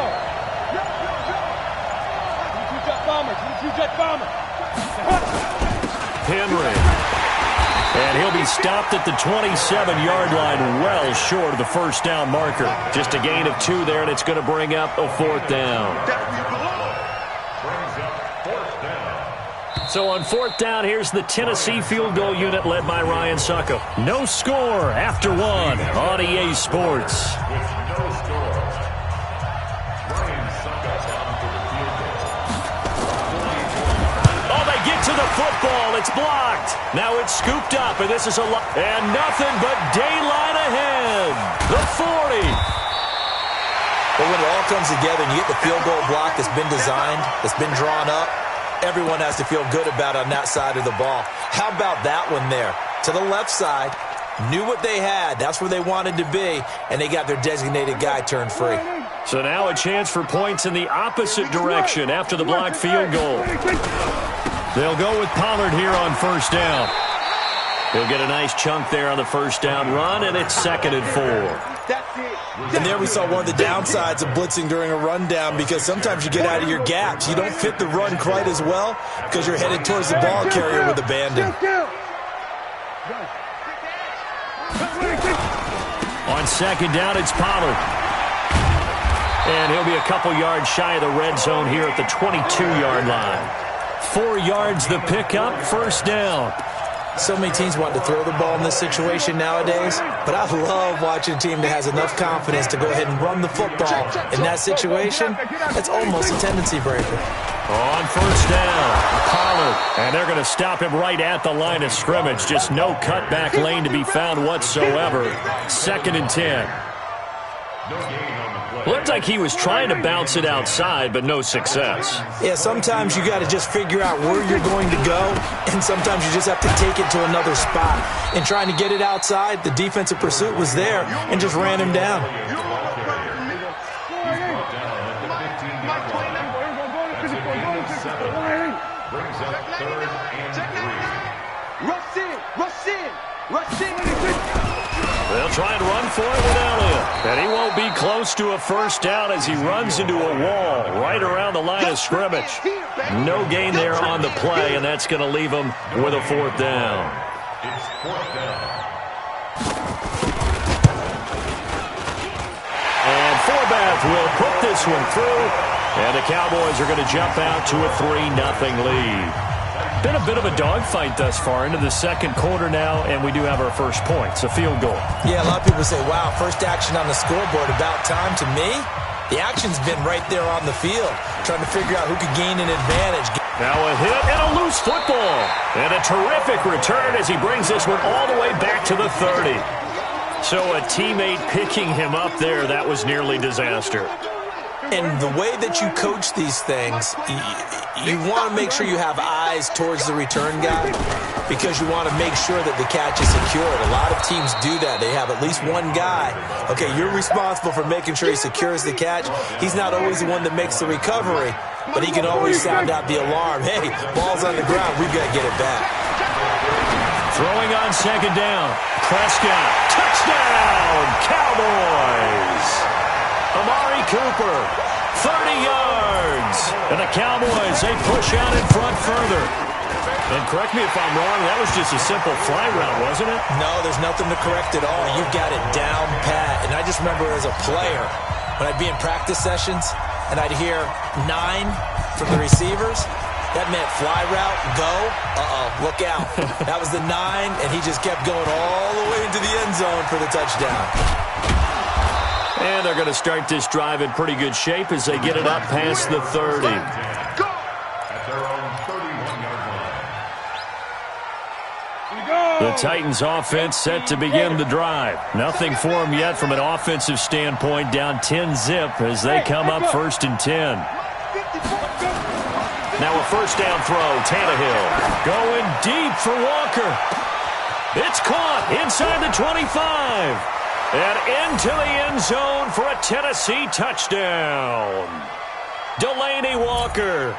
bomber. Two-jet bomber. Henry. And he'll be stopped at the 27-yard line, well short of the first down marker. Just a gain of 2 there, and it's going to bring up a 4th down. So on 4th down, here's the Tennessee field goal unit led by Ryan Suckup. No score after 1 on EA Sports. To the football, it's blocked. Now it's scooped up, and this is a lot. And nothing but daylight ahead. The 40. But when it all comes together and you get the field goal block that's been designed, that's been drawn up, everyone has to feel good about it on that side of the ball. How about that one there? To the left side, knew what they had. That's where they wanted to be, and they got their designated guy turned free. So now a chance for points in the opposite direction after the blocked field goal. They'll go with Pollard here on 1st down. He'll get a nice chunk there on the 1st down run, and it's 2nd and 4. And there we saw one of the downsides of blitzing during a rundown, because sometimes you get out of your gaps. You don't fit the run quite as well because you're headed towards the ball carrier with abandon. On 2nd down, it's Pollard. And he'll be a couple yards shy of the red zone here at the 22-yard line. 4 yards the pickup, 1st down. So many teams want to throw the ball in this situation nowadays, but I love watching a team that has enough confidence to go ahead and run the football. In that situation, that's almost a tendency breaker. On 1st down, Pollard. And they're going to stop him right at the line of scrimmage. Just no cutback lane to be found whatsoever. 2nd and 10. Looked like he was trying to bounce it outside, but no success. Yeah, sometimes you got to just figure out where you're going to go, and sometimes you just have to take it to another spot. And trying to get it outside, the defensive pursuit was there and just ran him down. They'll try and run for it with Elliott. And he won't be close to a 1st down as he runs into a wall right around the line of scrimmage. No gain there on the play, and that's going to leave him with a 4th down. It's 4th down. And Forbath will put this one through, and the Cowboys are going to jump out to a 3-0 lead. Been a bit of a dogfight thus far into the 2nd quarter now, and we do have our first points, a field goal. Yeah, a lot of people say, wow, first action on the scoreboard, about time. To me, the action's been right there on the field, trying to figure out who could gain an advantage. Now a hit and a loose football. And a terrific return as he brings this one all the way back to the 30. So a teammate picking him up there, that was nearly disaster. And the way that you coach these things, you want to make sure you have eyes towards the return guy because you want to make sure that the catch is secured. A lot of teams do that. They have at least one guy. Okay, you're responsible for making sure he secures the catch. He's not always the one that makes the recovery, but he can always sound out the alarm. Hey, ball's on the ground. We've got to get it back. Throwing on 2nd down. Prescott. Touchdown, Cowboys. Amari Cooper, 30 yards. And the Cowboys, they push out in front further. And correct me if I'm wrong, that was just a simple fly route, wasn't it? No, there's nothing to correct at all. You've got it down pat. And I just remember as a player, when I'd be in practice sessions and I'd hear 9 from the receivers, that meant fly route, go, look out. That was the 9, and he just kept going all the way into the end zone for the touchdown. And they're going to start this drive in pretty good shape as they get it up past the 30. At their own 31-yard line. The Titans offense set to begin the drive. Nothing for them yet from an offensive standpoint, down 10-zip as they come up 1st and 10. Now a 1st down throw, Tannehill going deep for Walker. It's caught inside the 25. And into the end zone for a Tennessee touchdown. Delaney Walker,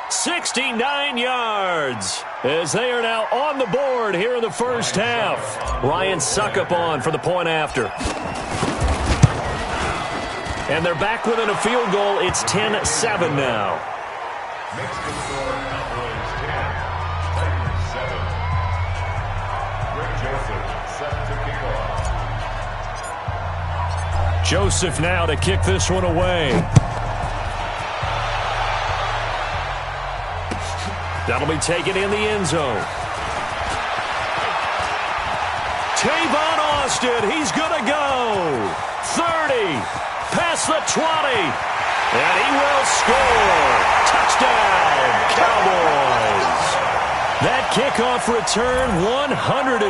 69 yards, as they are now on the board here in the first half. Ryan Suckup on for the point after. And they're back within a field goal. It's 10-7 now. Makes the score Cowboys 10, Titans 7. Greg Joseph set to kick off. Joseph now to kick this one away. That'll be taken in the end zone. Tavon Austin, he's going to go. 30, past the 20, and he will score. Touchdown, Cowboys. That kickoff return, 104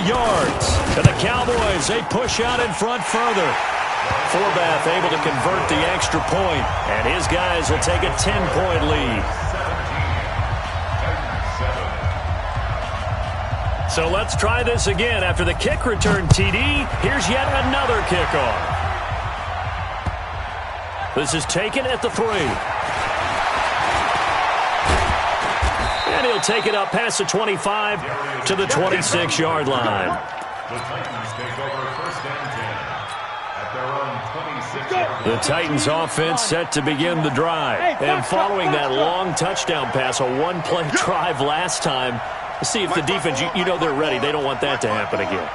yards. And the Cowboys, they push out in front further. Forbath able to convert the extra point, and his guys will take a 10-point lead. So let's try this again. After the kick return TD, here's yet another kickoff. This is taken at the 3. And he'll take it up past the 25 to the 26-yard line. The Titans take over first and 10 at their own 26-yard line. The Titans offense set to begin the drive. And following that long touchdown pass, a one-play drive last time, see if the defense, you know they're ready. They don't want that to happen again.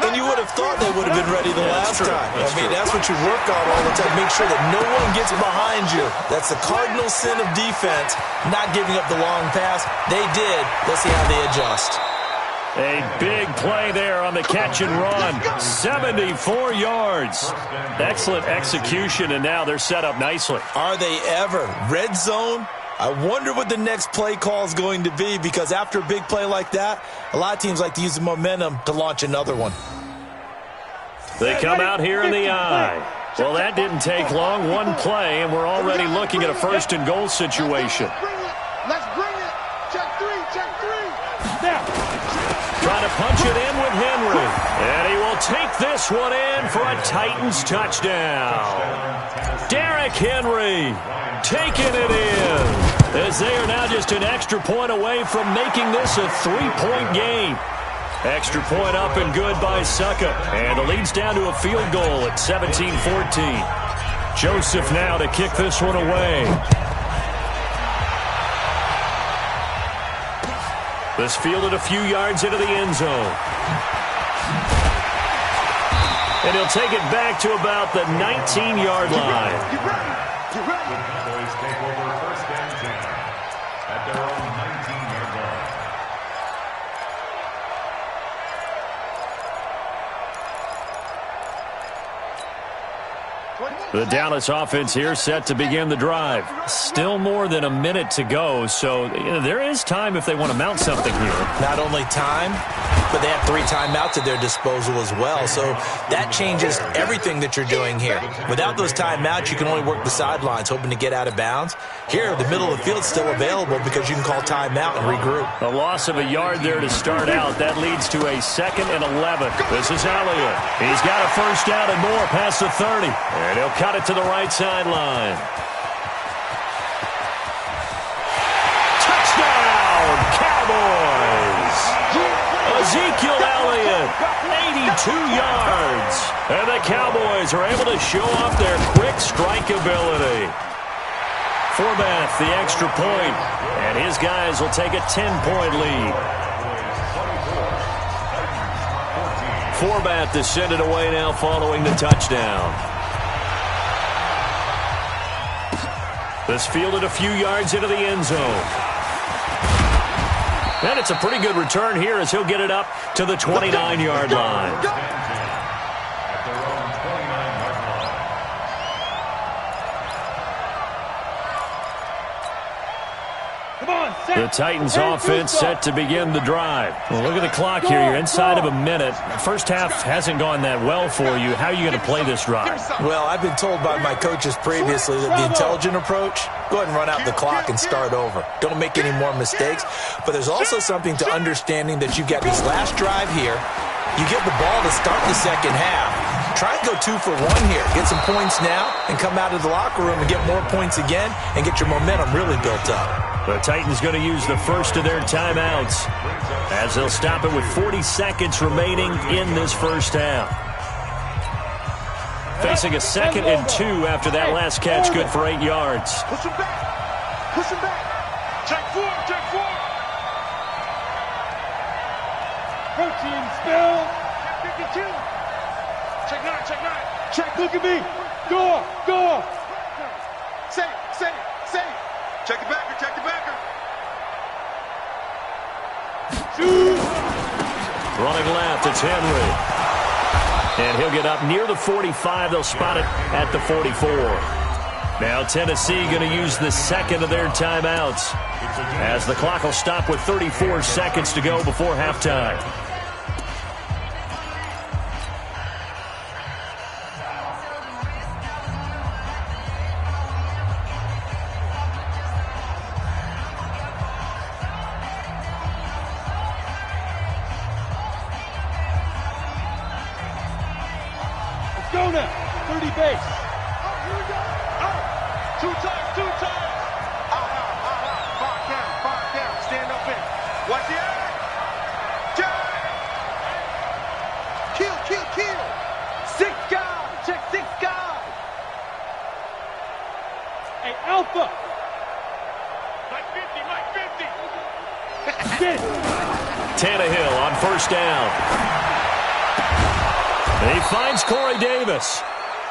And you would have thought they would have been ready the last time. That's what you work on all the time. Make sure that no one gets behind you. That's the cardinal sin of defense, not giving up the long pass. They did. Let's see how they adjust. A big play there on the catch and run. 74 yards. Excellent execution, and now they're set up nicely. Are they ever? Red zone? I wonder what the next play call is going to be, because after a big play like that, a lot of teams like to use the momentum to launch another one. They come out here in the eye. Well, that didn't take long. One play, and we're already looking at a first-and-goal situation. Let's bring it. Check 3, check 3. Now. Trying to punch it in with Henry. And he will take this one in for a Titans touchdown. Derrick Henry taking it in, as they are now just an extra point away from making this a 3-point game. Extra point up and good by Suckup. And the lead's down to a field goal at 17-14. Joseph now to kick this one away. This fielded a few yards into the end zone. And he'll take it back to about the 19-yard line. Get ready. Get ready. The Cowboys take over first and 10 at their own 19-yard line. The Dallas offense here set to begin the drive. Still more than a minute to go, so there is time if they want to mount something here. Not only time, but they have 3 timeouts at their disposal as well. So that changes everything that you're doing here. Without those timeouts, you can only work the sidelines, hoping to get out of bounds. Here, the middle of the field is still available because you can call timeout and regroup. A loss of a yard there to start out. That leads to a 2nd and 11. This is Elliott. He's got a first down and more past the 30. And he'll cut it to the right sideline. Touchdown, Cowboys! Ezekiel Elliott, 82 yards. And the Cowboys are able to show off their quick strike ability. Forbath, the extra point, and his guys will take a 10-point lead. Forbath to send it away now following the touchdown. This fielded a few yards into the end zone. And it's a pretty good return here as he'll get it up to the 29-yard line. At their own 29-yard line. Come on, set. The Titans offense set to begin the drive. Well, look at the clock here. You're inside of a minute. First half hasn't gone that well for you. How are you going to play this drive? Well, I've been told by my coaches previously that the intelligent approach, go ahead and run out the clock and start over. Don't make any more mistakes. But there's also something to understanding that you've got this last drive here. You get the ball to start the second half. Try and go 2 for 1 here. Get some points now and come out of the locker room and get more points again and get your momentum really built up. The Titans going to use the first of their timeouts as they'll stop it with 40 seconds remaining in this first half. Facing a 2nd and 2 after that last catch, good for 8 yards. Push him back. Push him back. Protein spill. Check 52. Check 9, check 9. Check, look at me. Go. Say. Check the backer. Shoot. Running left, it's Henry. And he'll get up near the 45. They'll spot it at the 44. Now Tennessee going to use the second of their timeouts, as the clock will stop with 34 seconds to go before halftime. Go now. 30 base. Here we go. Two times. Five down. Stand up in. Watch the eye. Kill. 6 guys. Check 6 guys. Hey, Alpha. Mike 50. Get. Tannehill on first down. He finds Corey Davis.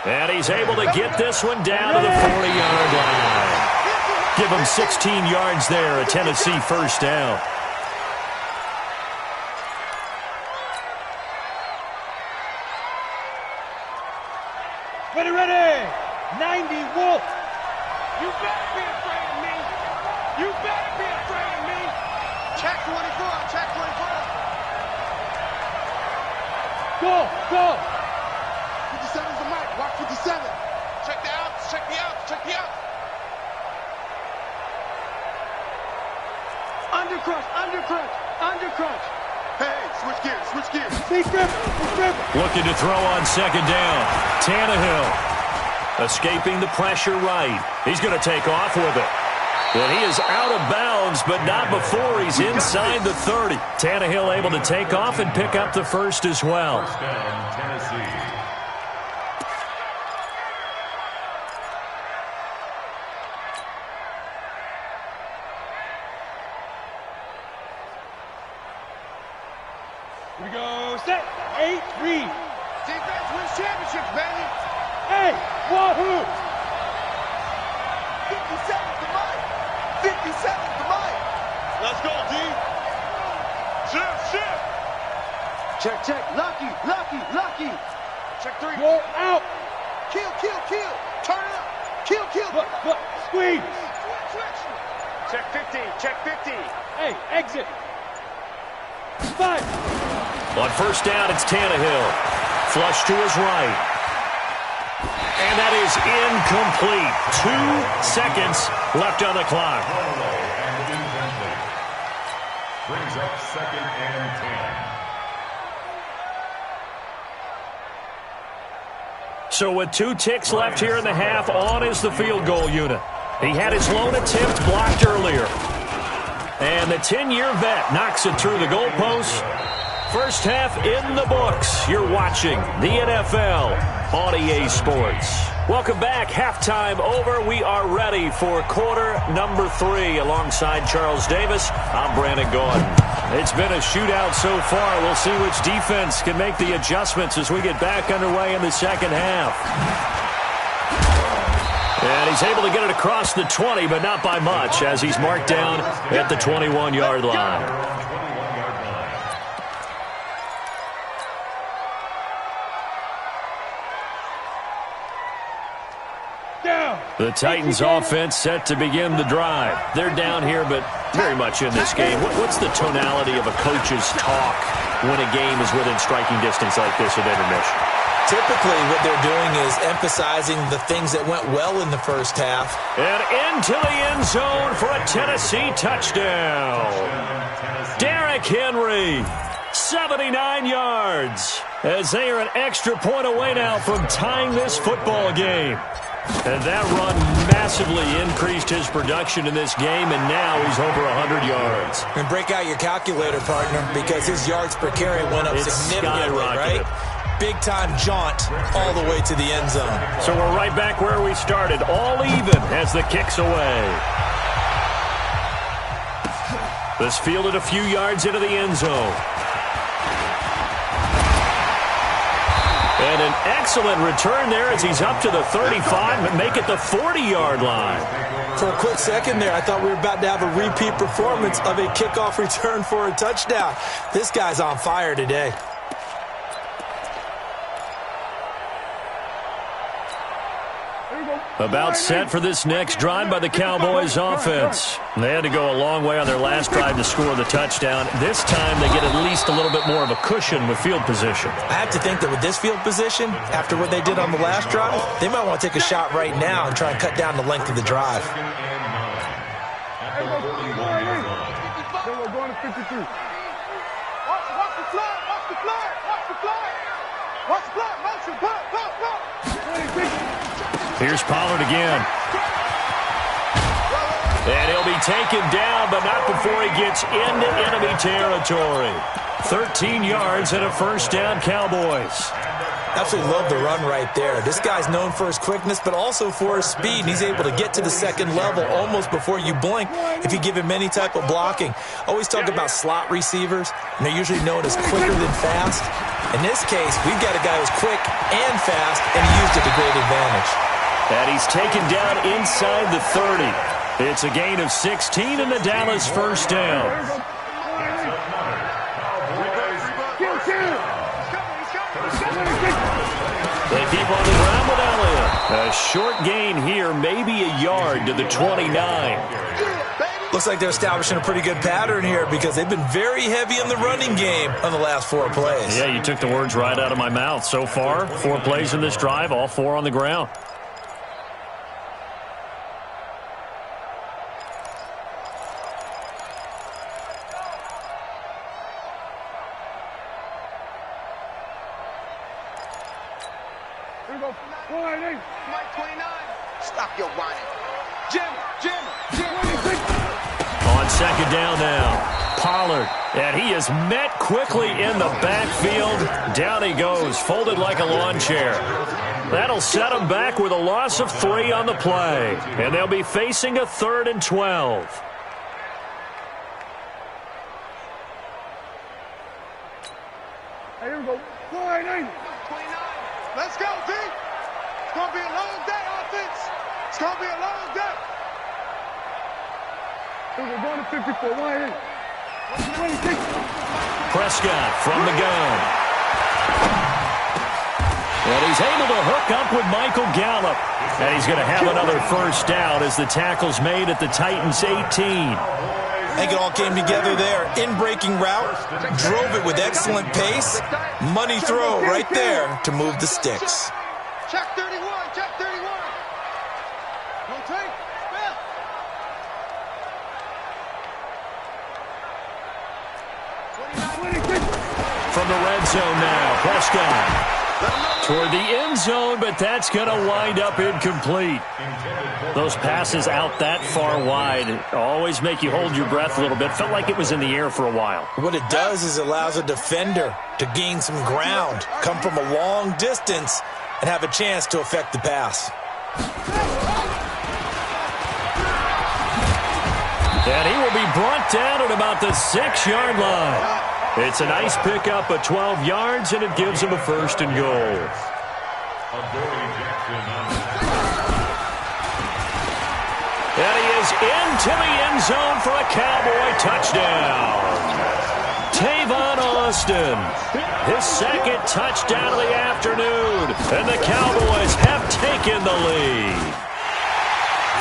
And he's able to get this one down to the 40-yard line. Give him 16 yards there, a Tennessee first down. Ready. 90 Wolf. You better be afraid of me. Check 24. Go. 57's the mic. Watch 57. Check the outs. Undercrunch. Hey, switch gears. Steve Griffin. Looking to throw on second down. Tannehill escaping the pressure right. He's going to take off with it. And he is out of bounds, but not before he's inside the 30. Tannehill able to take off and pick up the first as well. First down, Tennessee. Here we go. Set. 8 read. Defense wins championships, baby. Hey, wahoo. 57's the mic. Let's go, D. Shift. Check. Lucky. Check 3. Go out. Kill. Turn it up. Kill. Look. Squeeze. Switch. Check 50. Hey, exit. 5. On first down, it's Tannehill. Flush to his right. And that is incomplete. 2 seconds left on the clock. And incomplete. Brings up 2nd and 10. So with 2 ticks left here in the half, on is the field goal unit. He had his lone attempt blocked earlier. And the 10-year vet knocks it through the goalpost. First half in the books. You're watching the NFL on EA Sports. Welcome back. Halftime over. We are ready for quarter number 3 alongside Charles Davis. I'm Brandon Gordon. It's been a shootout so far. We'll see which defense can make the adjustments as we get back underway in the second half. And he's able to get it across the 20, but not by much, as he's marked down at the 21-yard line. The Titans offense set to begin the drive. They're down here, but very much in this game. What's the tonality of a coach's talk when a game is within striking distance like this at intermission? Typically, what they're doing is emphasizing the things that went well in the first half. And into the end zone for a Tennessee touchdown. Derrick Henry, 79 yards, as they are an extra point away now from tying this football game. And that run massively increased his production in this game, and now he's over 100 yards. And break out your calculator, partner, because his yards per carry went up significantly, right? Big-time jaunt all the way to the end zone. So we're right back where we started, all even as the kick's away. This fielded a few yards into the end zone. And an excellent return there as he's up to the 35 and make it the 40-yard line. For a quick second there, I thought we were about to have a repeat performance of a kickoff return for a touchdown. This guy's on fire today. About set for this next drive by the Cowboys offense. They had to go a long way on their last drive to score the touchdown. This time they get at least a little bit more of a cushion with field position. I have to think that with this field position, after what they did on the last drive, they might want to take a shot right now and try and cut down the length of the drive. Then we're going to 53. Watch the flag, watch the flag, watch the flag. Watch the flag, motion, pull. Here's Pollard again. And he'll be taken down, but not before he gets into enemy territory. 13 yards and a first down, Cowboys. Absolutely love the run right there. This guy's known for his quickness, but also for his speed. And he's able to get to the second level almost before you blink if you give him any type of blocking. Always talk about slot receivers, and they're usually known as quicker than fast. In this case, we've got a guy who's quick and fast, and he used it to great advantage. And he's taken down inside the 30. It's a gain of 16 and the Dallas first down. They keep on the ground with Elliott. A short gain here, maybe a yard to the 29. Looks like they're establishing a pretty good pattern here because they've been very heavy in the running game on the last 4 plays. Yeah, you took the words right out of my mouth. So far, 4 plays in this drive, all 4 on the ground. Mike 29. Stop your whining. Jim. On second down now, Pollard. And he is met quickly in the backfield. Down he goes, folded like a lawn chair. That'll set him back with a loss of 3 on the play. And they'll be facing a 3rd and 12. Here we go. 29. Let's go, D. It's going to be a long day, offense. It's going to be a long day. We're going to 54. 1 Prescott from the gun. And he's able to hook up with Michael Gallup. And he's going to have another first down as the tackle's made at the Titans' 18. I think it all came together there. In-breaking route, drove it with excellent pace. Money throw right there to move the sticks. Check 31, check 31. Rotate, spell. From the red zone now, Prescott toward the end zone, but that's going to wind up incomplete. Those passes out that far wide always make you hold your breath a little bit. Felt like it was in the air for a while. What it does is it allows a defender to gain some ground, come from a long distance, and have a chance to affect the pass. And he will be brought down at about the 6-yard line. It's a nice pickup of 12 yards, and it gives him a 1st and goal. And he is into the end zone for a Cowboy touchdown. Tavon Austin, his 2nd touchdown of the afternoon, and the Cowboys have taken the lead.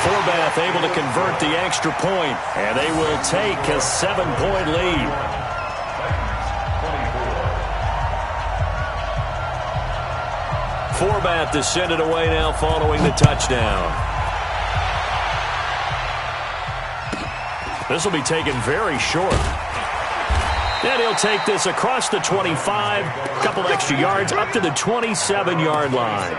Forbath able to convert the extra point, and they will take a 7-point lead. Forbath to send it away now following the touchdown. This will be taken very short. And he'll take this across the 25, a couple extra yards up to the 27-yard line.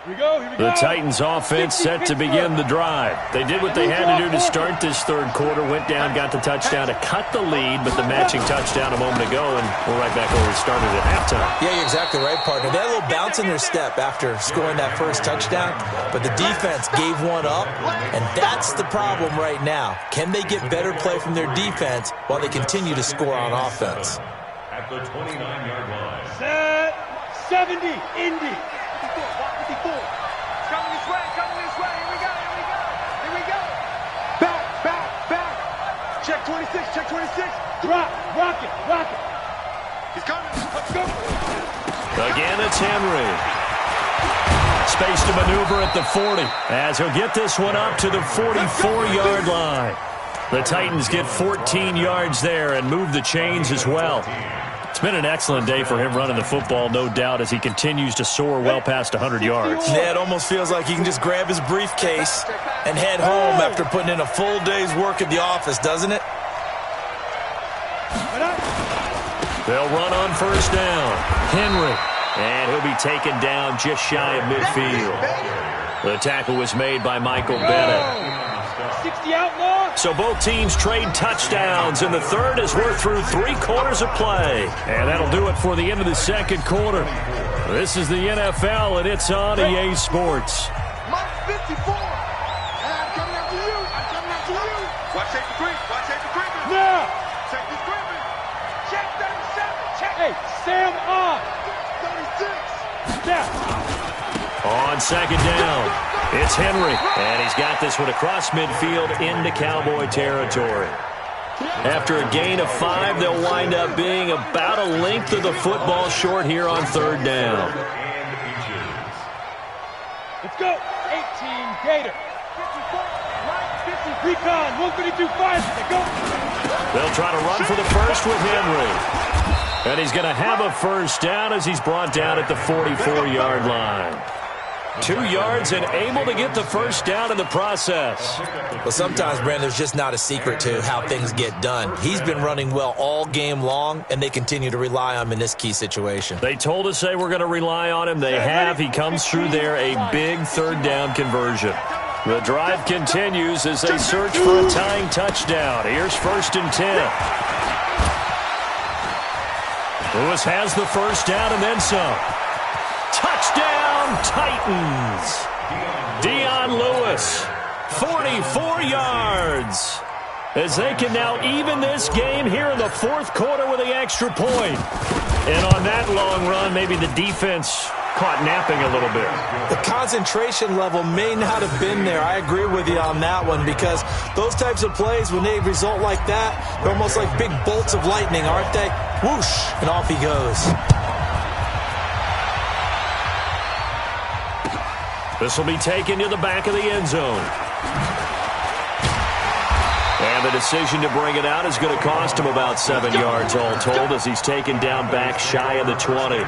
The Titans offense set to begin the drive. They did what they had to do to start this third quarter, went down, got the touchdown to cut the lead, but the matching touchdown a moment ago, and we're right back where we started at halftime. Yeah, you're exactly right, partner. They had a little bounce in their step after scoring that first touchdown, but the defense gave one up, and that's the problem right now. Can they get better play from their defense while they continue to score on offense? At the 29-yard line. Set 70, Indy. 54. Coming this way, coming this way. Here we go, here we go, here we go. Back, back, back. Check 26, check 26. Drop, rock it, rock it. He's coming, let's go. Again, it's Henry. Space to maneuver at the 40 as he'll get this one up to the 44-yard line. The Titans get 14 yards there and move the chains as well. It's been an excellent day for him running the football, no doubt, as he continues to soar well past 100 yards. Yeah, it almost feels like he can just grab his briefcase and head home after putting in a full day's work at the office, doesn't it? They'll run on first down. Henry. And he'll be taken down just shy of midfield. The tackle was made by Michael Bennett. 60 outlaw. So both teams trade touchdowns, and the third as we're through 3 quarters of play. And that'll do it for the end of the second quarter. This is the NFL, and it's on EA Sports. Mark 54. And I'm coming after you. I'm coming after you. Watch safety creep. Watch safety creeping. Now. Safety creeping. Check 37. Check. Hey, Sam on. 36. Step. On second down, it's Henry, and he's got this one across midfield into Cowboy territory. After a gain of 5, they'll wind up being about a length of the football short here on third down. Let's go. 18, Gator. 54, right, 50, recon, 152, 5, go. They'll try to run for the first with Henry. And he's going to have a first down as he's brought down at the 44-yard line. 2 yards and able to get the first down in the process. Well, sometimes, Brandon, there's just not a secret to how things get done. He's been running well all game long, and they continue to rely on him in this key situation. They told us they were going to rely on him. They have. He comes through there, a big third down conversion. The drive continues as they search for a tying touchdown. Here's 1st and 10. Lewis has the first down and then some. Touchdown, Titans. Dion Lewis, 44 yards. As they can now even this game here in the fourth quarter with the extra point. And on that long run, maybe the defense caught napping a little bit. The concentration level may not have been there. I agree with you on that one, because those types of plays, when they result like that, they're almost like big bolts of lightning, aren't they? Whoosh, and off he goes. This will be taken to the back of the end zone. And the decision to bring it out is going to cost him about 7 yards all told, as he's taken down back shy of the 20.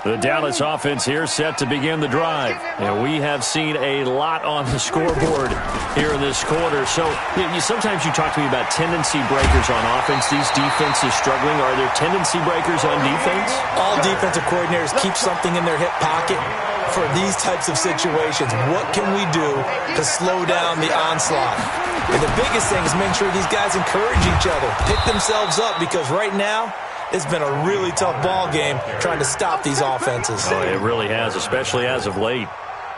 The Dallas offense here set to begin the drive. And we have seen a lot on the scoreboard here in this quarter. So sometimes you talk to me about tendency breakers on offense. These defenses struggling. Are there tendency breakers on defense? All defensive coordinators keep something in their hip pocket for these types of situations. What can we do to slow down the onslaught? And the biggest thing is make sure these guys encourage each other, pick themselves up, because right now, it's been a really tough ball game trying to stop these offenses. Oh, it really has, especially as of late.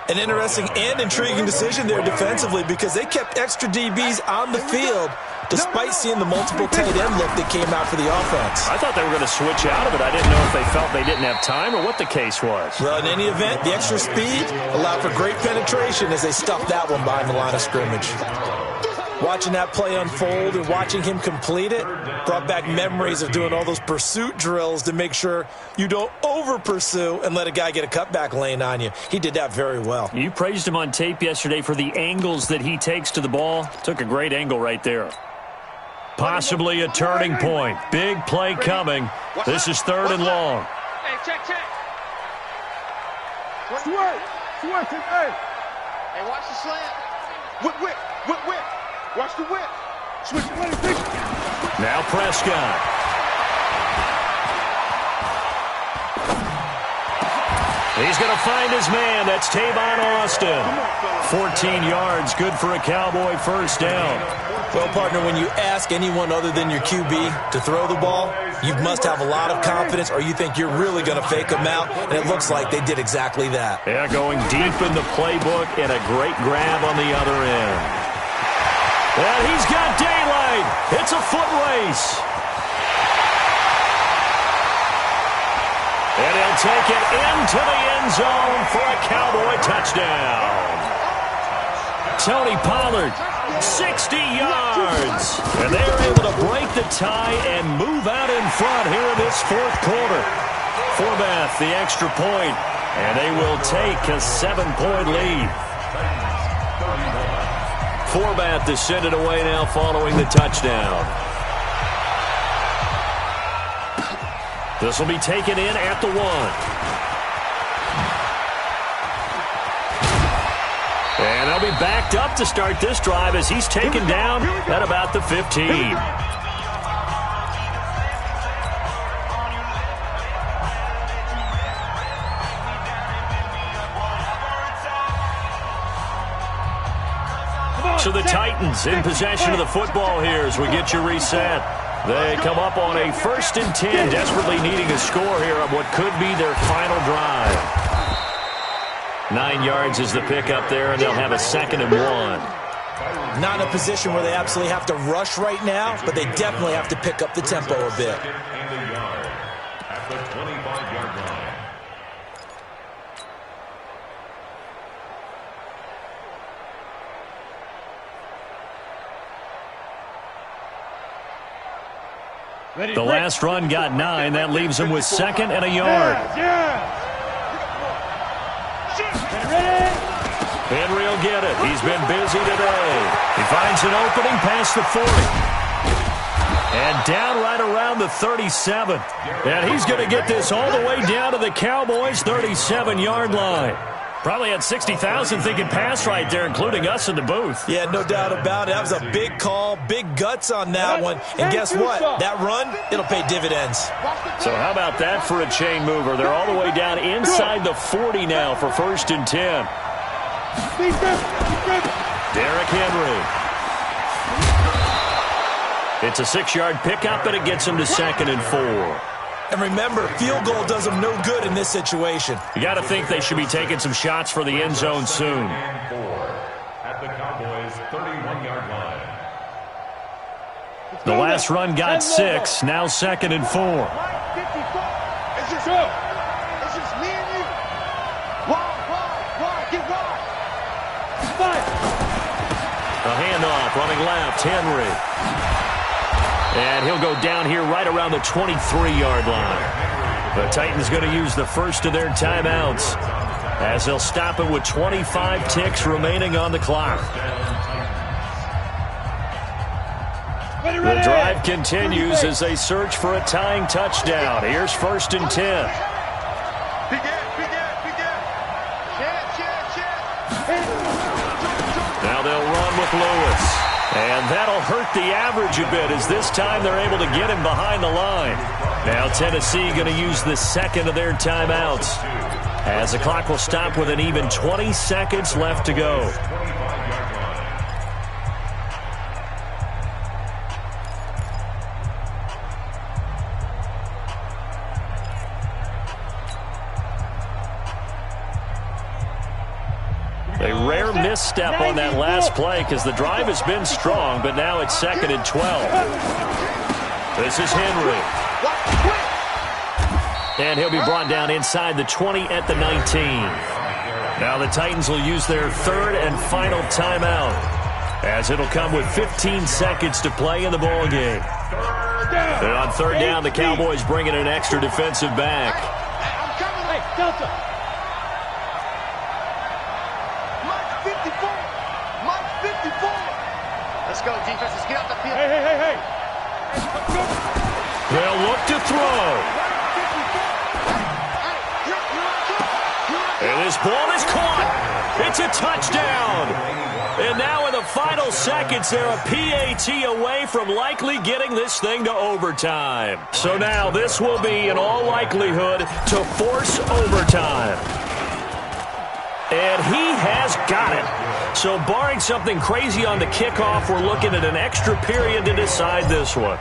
An interesting and intriguing decision there defensively, because they kept extra DBs on the field despite seeing the multiple tight end look that came out for the offense. I thought they were going to switch out of it. I didn't know if they felt they didn't have time or what the case was. Well, in any event, the extra speed allowed for great penetration as they stuffed that one behind the line of scrimmage. Watching that play unfold and watching him complete it brought back memories of doing all those pursuit drills to make sure you don't over-pursue and let a guy get a cutback lane on you. He did that very well. You praised him on tape yesterday for the angles that he takes to the ball. Took a great angle right there. Possibly a turning point. Big play coming. This is 3rd and long. Hey, check. Switch it, hey. Hey, watch the slant. Whip. Watch the whip. Switch it, let it take. Now Prescott. He's going to find his man. That's Tavon Austin. 14 yards, good for a Cowboy first down. Well, partner, when you ask anyone other than your QB to throw the ball, you must have a lot of confidence or you think you're really going to fake them out, and it looks like they did exactly that. Yeah, going deep in the playbook and a great grab on the other end. And he's got daylight. It's a foot race. And he'll take it into the end zone for a Cowboy touchdown. Tony Pollard, 60 yards. And they're able to break the tie and move out in front here in this fourth quarter. Forbath, the extra point, and they will take a 7-point lead. Forbath to send it away now following the touchdown. This will be taken in at the 1. And they'll be backed up to start this drive as he's taken down at about the 15. So the Titans in possession of the football here as we get you reset. They come up on a 1st and 10, desperately needing a score here on what could be their final drive. 9 yards is the pickup there, and they'll have a 2nd and 1. Not in a position where they absolutely have to rush right now, but they definitely have to pick up the tempo a bit. At the 25-yard line. The last run got 9. That leaves him with 2nd and a yard. Henry will get it. He's been busy today. He finds an opening past the 40. And down right around the 37. And he's going to get this all the way down to the Cowboys' 37-yard line. Probably had 60,000 thinking pass right there, including us in the booth. Yeah, no doubt about it. That was a big call, big guts on that one. And guess what? That run, it'll pay dividends. So how about that for a chain mover? They're all the way down inside the 40 now for 1st and 10. Derrick Henry. It's a 6-yard pickup, and it gets him to 2nd and 4. And remember, field goal does them no good in this situation. You got to think they should be taking some shots for the end zone soon. At the Cowboys' 31-yard line. The last run got 6, now 2nd and 4. It's just me and you. Wide, get wide. A handoff, running left, Henry. And he'll go down here right around the 23-yard line. The Titans going to use the first of their timeouts as they'll stop it with 25 ticks remaining on the clock. The drive continues as they search for a tying touchdown. Here's 1st and 10. Now they'll run with Lewis. And that'll hurt the average a bit as this time they're able to get him behind the line. Now Tennessee going to use the 2nd of their timeouts as the clock will stop with an even 20 seconds left to go. A rare misstep on that last play because the drive has been strong, but now it's 2nd and 12. This is Henry. And he'll be brought down inside the 20 at the 19. Now the Titans will use their 3rd and final timeout as it'll come with 15 seconds to play in the ballgame. And on 3rd down, the Cowboys bring in an extra defensive back. I'm coming. Hey, Delta. Let's go, defense. Let's get out the field. Hey. They'll look to throw. And this ball is caught. It's a touchdown. And now in the final seconds, they're a PAT away from likely getting this thing to overtime. So now this will be, in all likelihood, to force overtime. And he has got it. So barring something crazy on the kickoff, we're looking at an extra period to decide this one.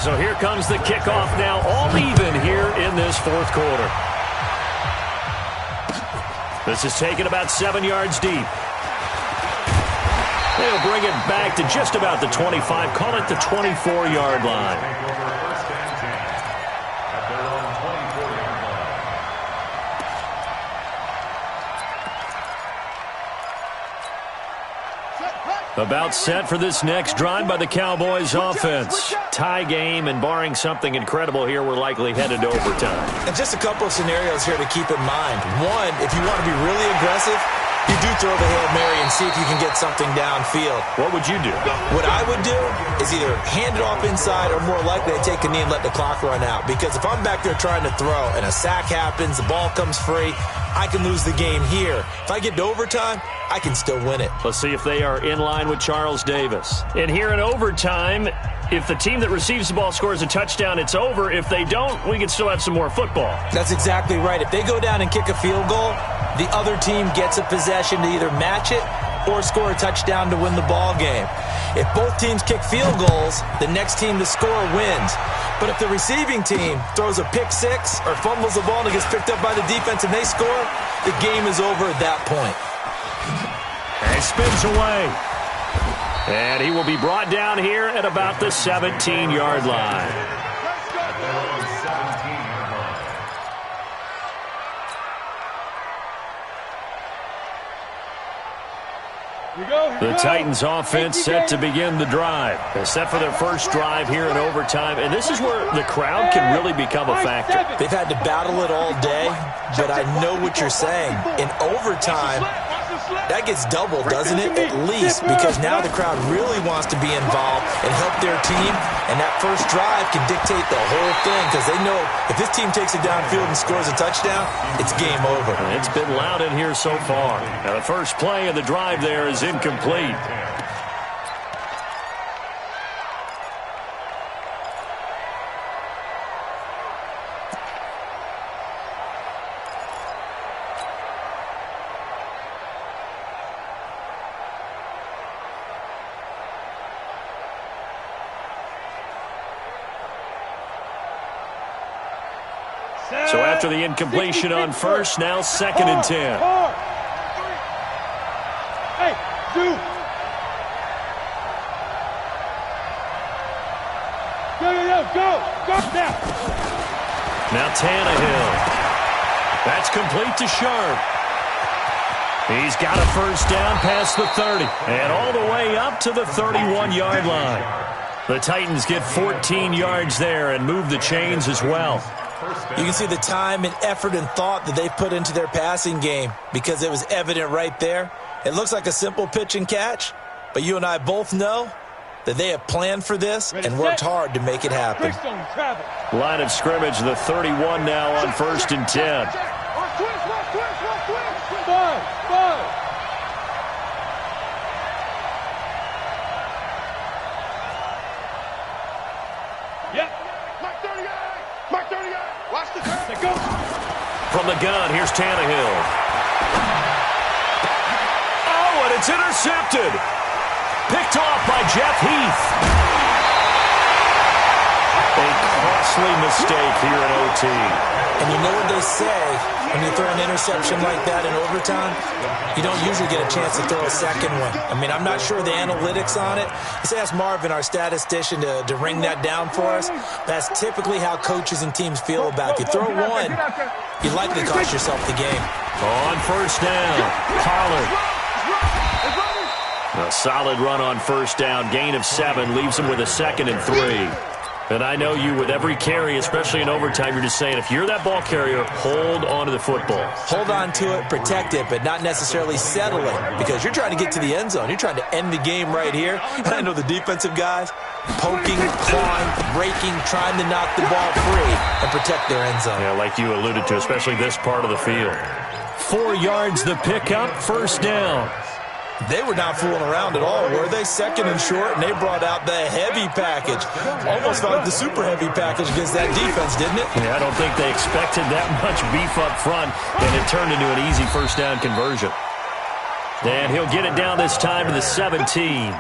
So here comes the kickoff now, all even here in this fourth quarter. This is taken about 7 yards deep. They'll bring it back to just about the 25, call it the 24-yard line. About set for this next drive by the Cowboys offense. Tie game, and barring something incredible here, we're likely headed to overtime. And just a couple of scenarios here to keep in mind. One, if you want to be really aggressive, you do throw the Hail Mary and see if you can get something downfield. What would you do? What I would do is either hand it off inside or more likely I take a knee and let the clock run out. Because if I'm back there trying to throw and a sack happens, the ball comes free, I can lose the game here. If I get to overtime, I can still win it. Let's see if they are in line with Charles Davis. And here in overtime, if the team that receives the ball scores a touchdown, it's over. If they don't, we can still have some more football. That's exactly right. If they go down and kick a field goal, the other team gets a possession to either match it or score a touchdown to win the ball game. If both teams kick field goals, the next team to score wins. But if the receiving team throws a pick six or fumbles the ball and it gets picked up by the defense and they score, the game is over at that point. And he spins away. And he will be brought down here at about the 17-yard line. The Titans offense set to begin the drive. They're set for their first drive here in overtime, and this is where the crowd can really become a factor. They've had to battle it all day, but I know what you're saying. In overtime, that gets doubled, doesn't it? At least, because now the crowd really wants to be involved and help their team, and that first drive can dictate the whole thing because they know if this team takes it downfield and scores a touchdown, it's game over. It's been loud in here so far. Now the first play of the drive there is incomplete. So after the incompletion on first, now 2nd and 10. Hey, dude. Go now. Now Tannehill. That's complete to Sharp. He's got a first down past the 30 and all the way up to the 31-yard line. The Titans get 14 yards there and move the chains as well. You can see the time and effort and thought that they put into their passing game because it was evident right there. It looks like a simple pitch and catch, but you and I both know that they have planned for this and worked hard to make it happen. Line of scrimmage, the 31 now on 1st and 10. From the gun, here's Tannehill. Oh, and it's intercepted. Picked off by Jeff Heath. A costly mistake here in OT. And you know what they say, when you throw an interception like that in overtime, you don't usually get a chance to throw a second one. I mean, I'm not sure the analytics on it. Let's ask Marvin, our statistician, to ring that down for us. That's typically how coaches and teams feel about it. If you throw one, you likely cost yourself the game. On first down, Pollard. A solid run on first down. Gain of 7 leaves him with a 2nd and 3. And I know you, with every carry, especially in overtime, you're just saying, if you're that ball carrier, hold on to the football. Hold on to it, protect it, but not necessarily settle it, because you're trying to get to the end zone. You're trying to end the game right here. And I know the defensive guys poking, clawing, breaking, trying to knock the ball free and protect their end zone. Yeah, like you alluded to, especially this part of the field. 4 yards the pickup, first down. They were not fooling around at all, were they? Second and short, and they brought out the heavy package. Almost felt like the super heavy package against that defense, didn't it? Yeah, I don't think they expected that much beef up front, and it turned into an easy first down conversion. And he'll get it down this time to the 17.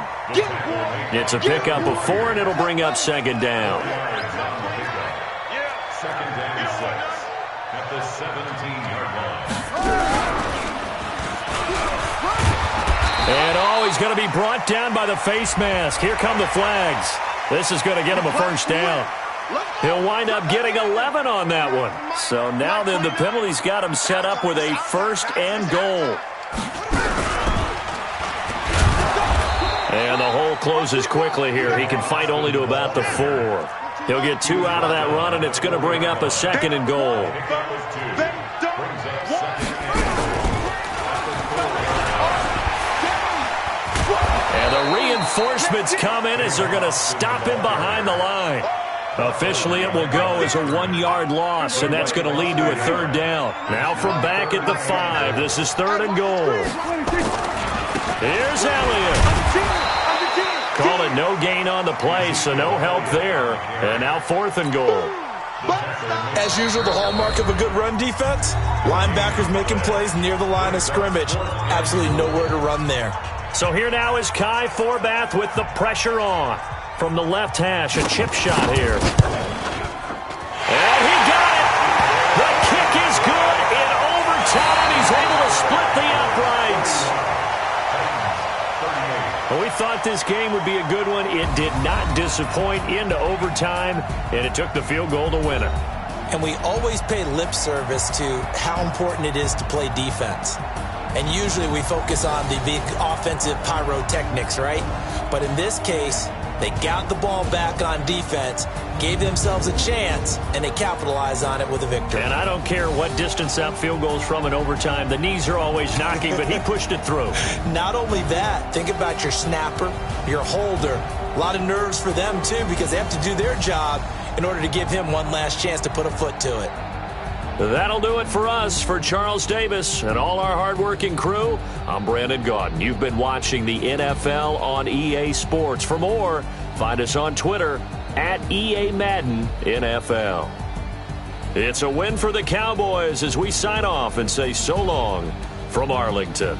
It's a pickup of 4, and it'll bring up second down. Second down 6 at the 17-yard line. And he's going to be brought down by the face mask. Here come the flags. This is going to get him a first down. He'll wind up getting 11 on that one. So now then the penalty's got him set up with a first and goal. And the hole closes quickly here. He can fight only to about the 4. He'll get 2 out of that run, and it's going to bring up a second and goal. And the reinforcements come in as they're going to stop him behind the line. Officially, it will go as a 1-yard loss, and that's going to lead to a third down. Now from back at the 5, this is third and goal. Here's Elliott. Call it no gain on the play, so no help there. And now fourth and goal. As usual, the hallmark of a good run defense, linebackers making plays near the line of scrimmage. Absolutely nowhere to run there. So here now is Kai Forbath with the pressure on. From the left hash, a chip shot here. And he got it! The kick is good in overtime. He's able to split the uprights. Well, we thought this game would be a good one. It did not disappoint into overtime, and it took the field goal to win it. And we always pay lip service to how important it is to play defense. And usually we focus on the big offensive pyrotechnics, right? But in this case, they got the ball back on defense, gave themselves a chance, and they capitalized on it with a victory. And I don't care what distance that field goes from in overtime. The knees are always knocking, but he pushed it through. Not only that, think about your snapper, your holder. A lot of nerves for them, too, because they have to do their job in order to give him one last chance to put a foot to it. That'll do it for us. For Charles Davis and all our hardworking crew, I'm Brandon Gaudin. You've been watching the NFL on EA Sports. For more, find us on Twitter at EA Madden NFL. It's a win for the Cowboys as we sign off and say so long from Arlington.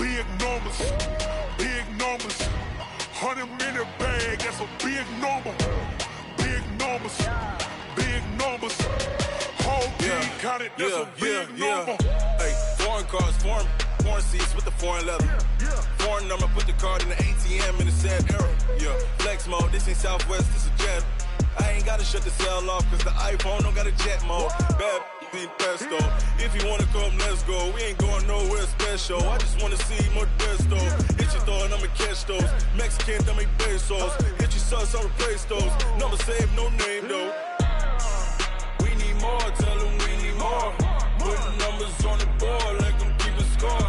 big numbers, big numbers. 100-minute bag, that's a big number. Big numbers, big numbers. Whole team counted, that's a big number. Hey, foreign cars, foreign seats with the foreign leather. Foreign number, put the card in the ATM in the sad era. Yeah, flex mode, this ain't Southwest, this is Jet. I ain't gotta shut the cell off, cause the iPhone don't got a jet mode. Bad beat pesto. If you wanna come, let's go. We ain't going nowhere special. I just wanna see more desto. Hit your throw and I'ma catch those. Mexican, dummy pesos. Hit your sus, I'll replace those. Number save, no name though. We need more, tell them we need more. Putting numbers on the board like I'm keeping score.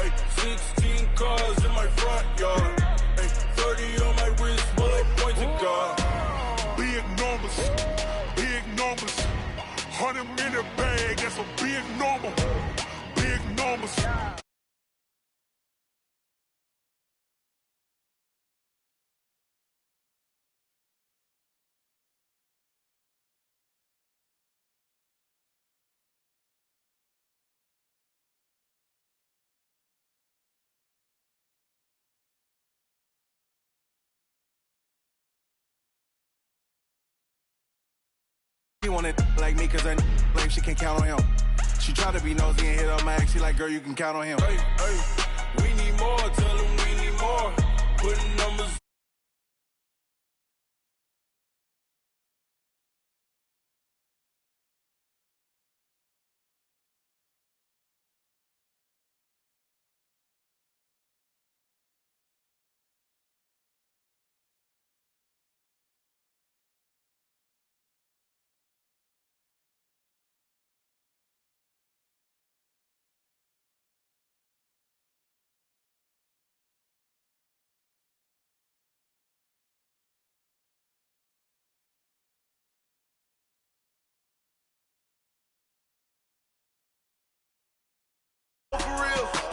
Hey, 16 cars in my front yard. Hey, 30 on my wrist while I point to God. Big numbers, big numbers. 100-minute bag, that's a big number. Big numbers. She wanted like me cause her like she can count on him. She tried to be nosy and hit up my ex. She like, girl, you can count on him. Hey, we need more, tell them we need more. Putting numbers. For real.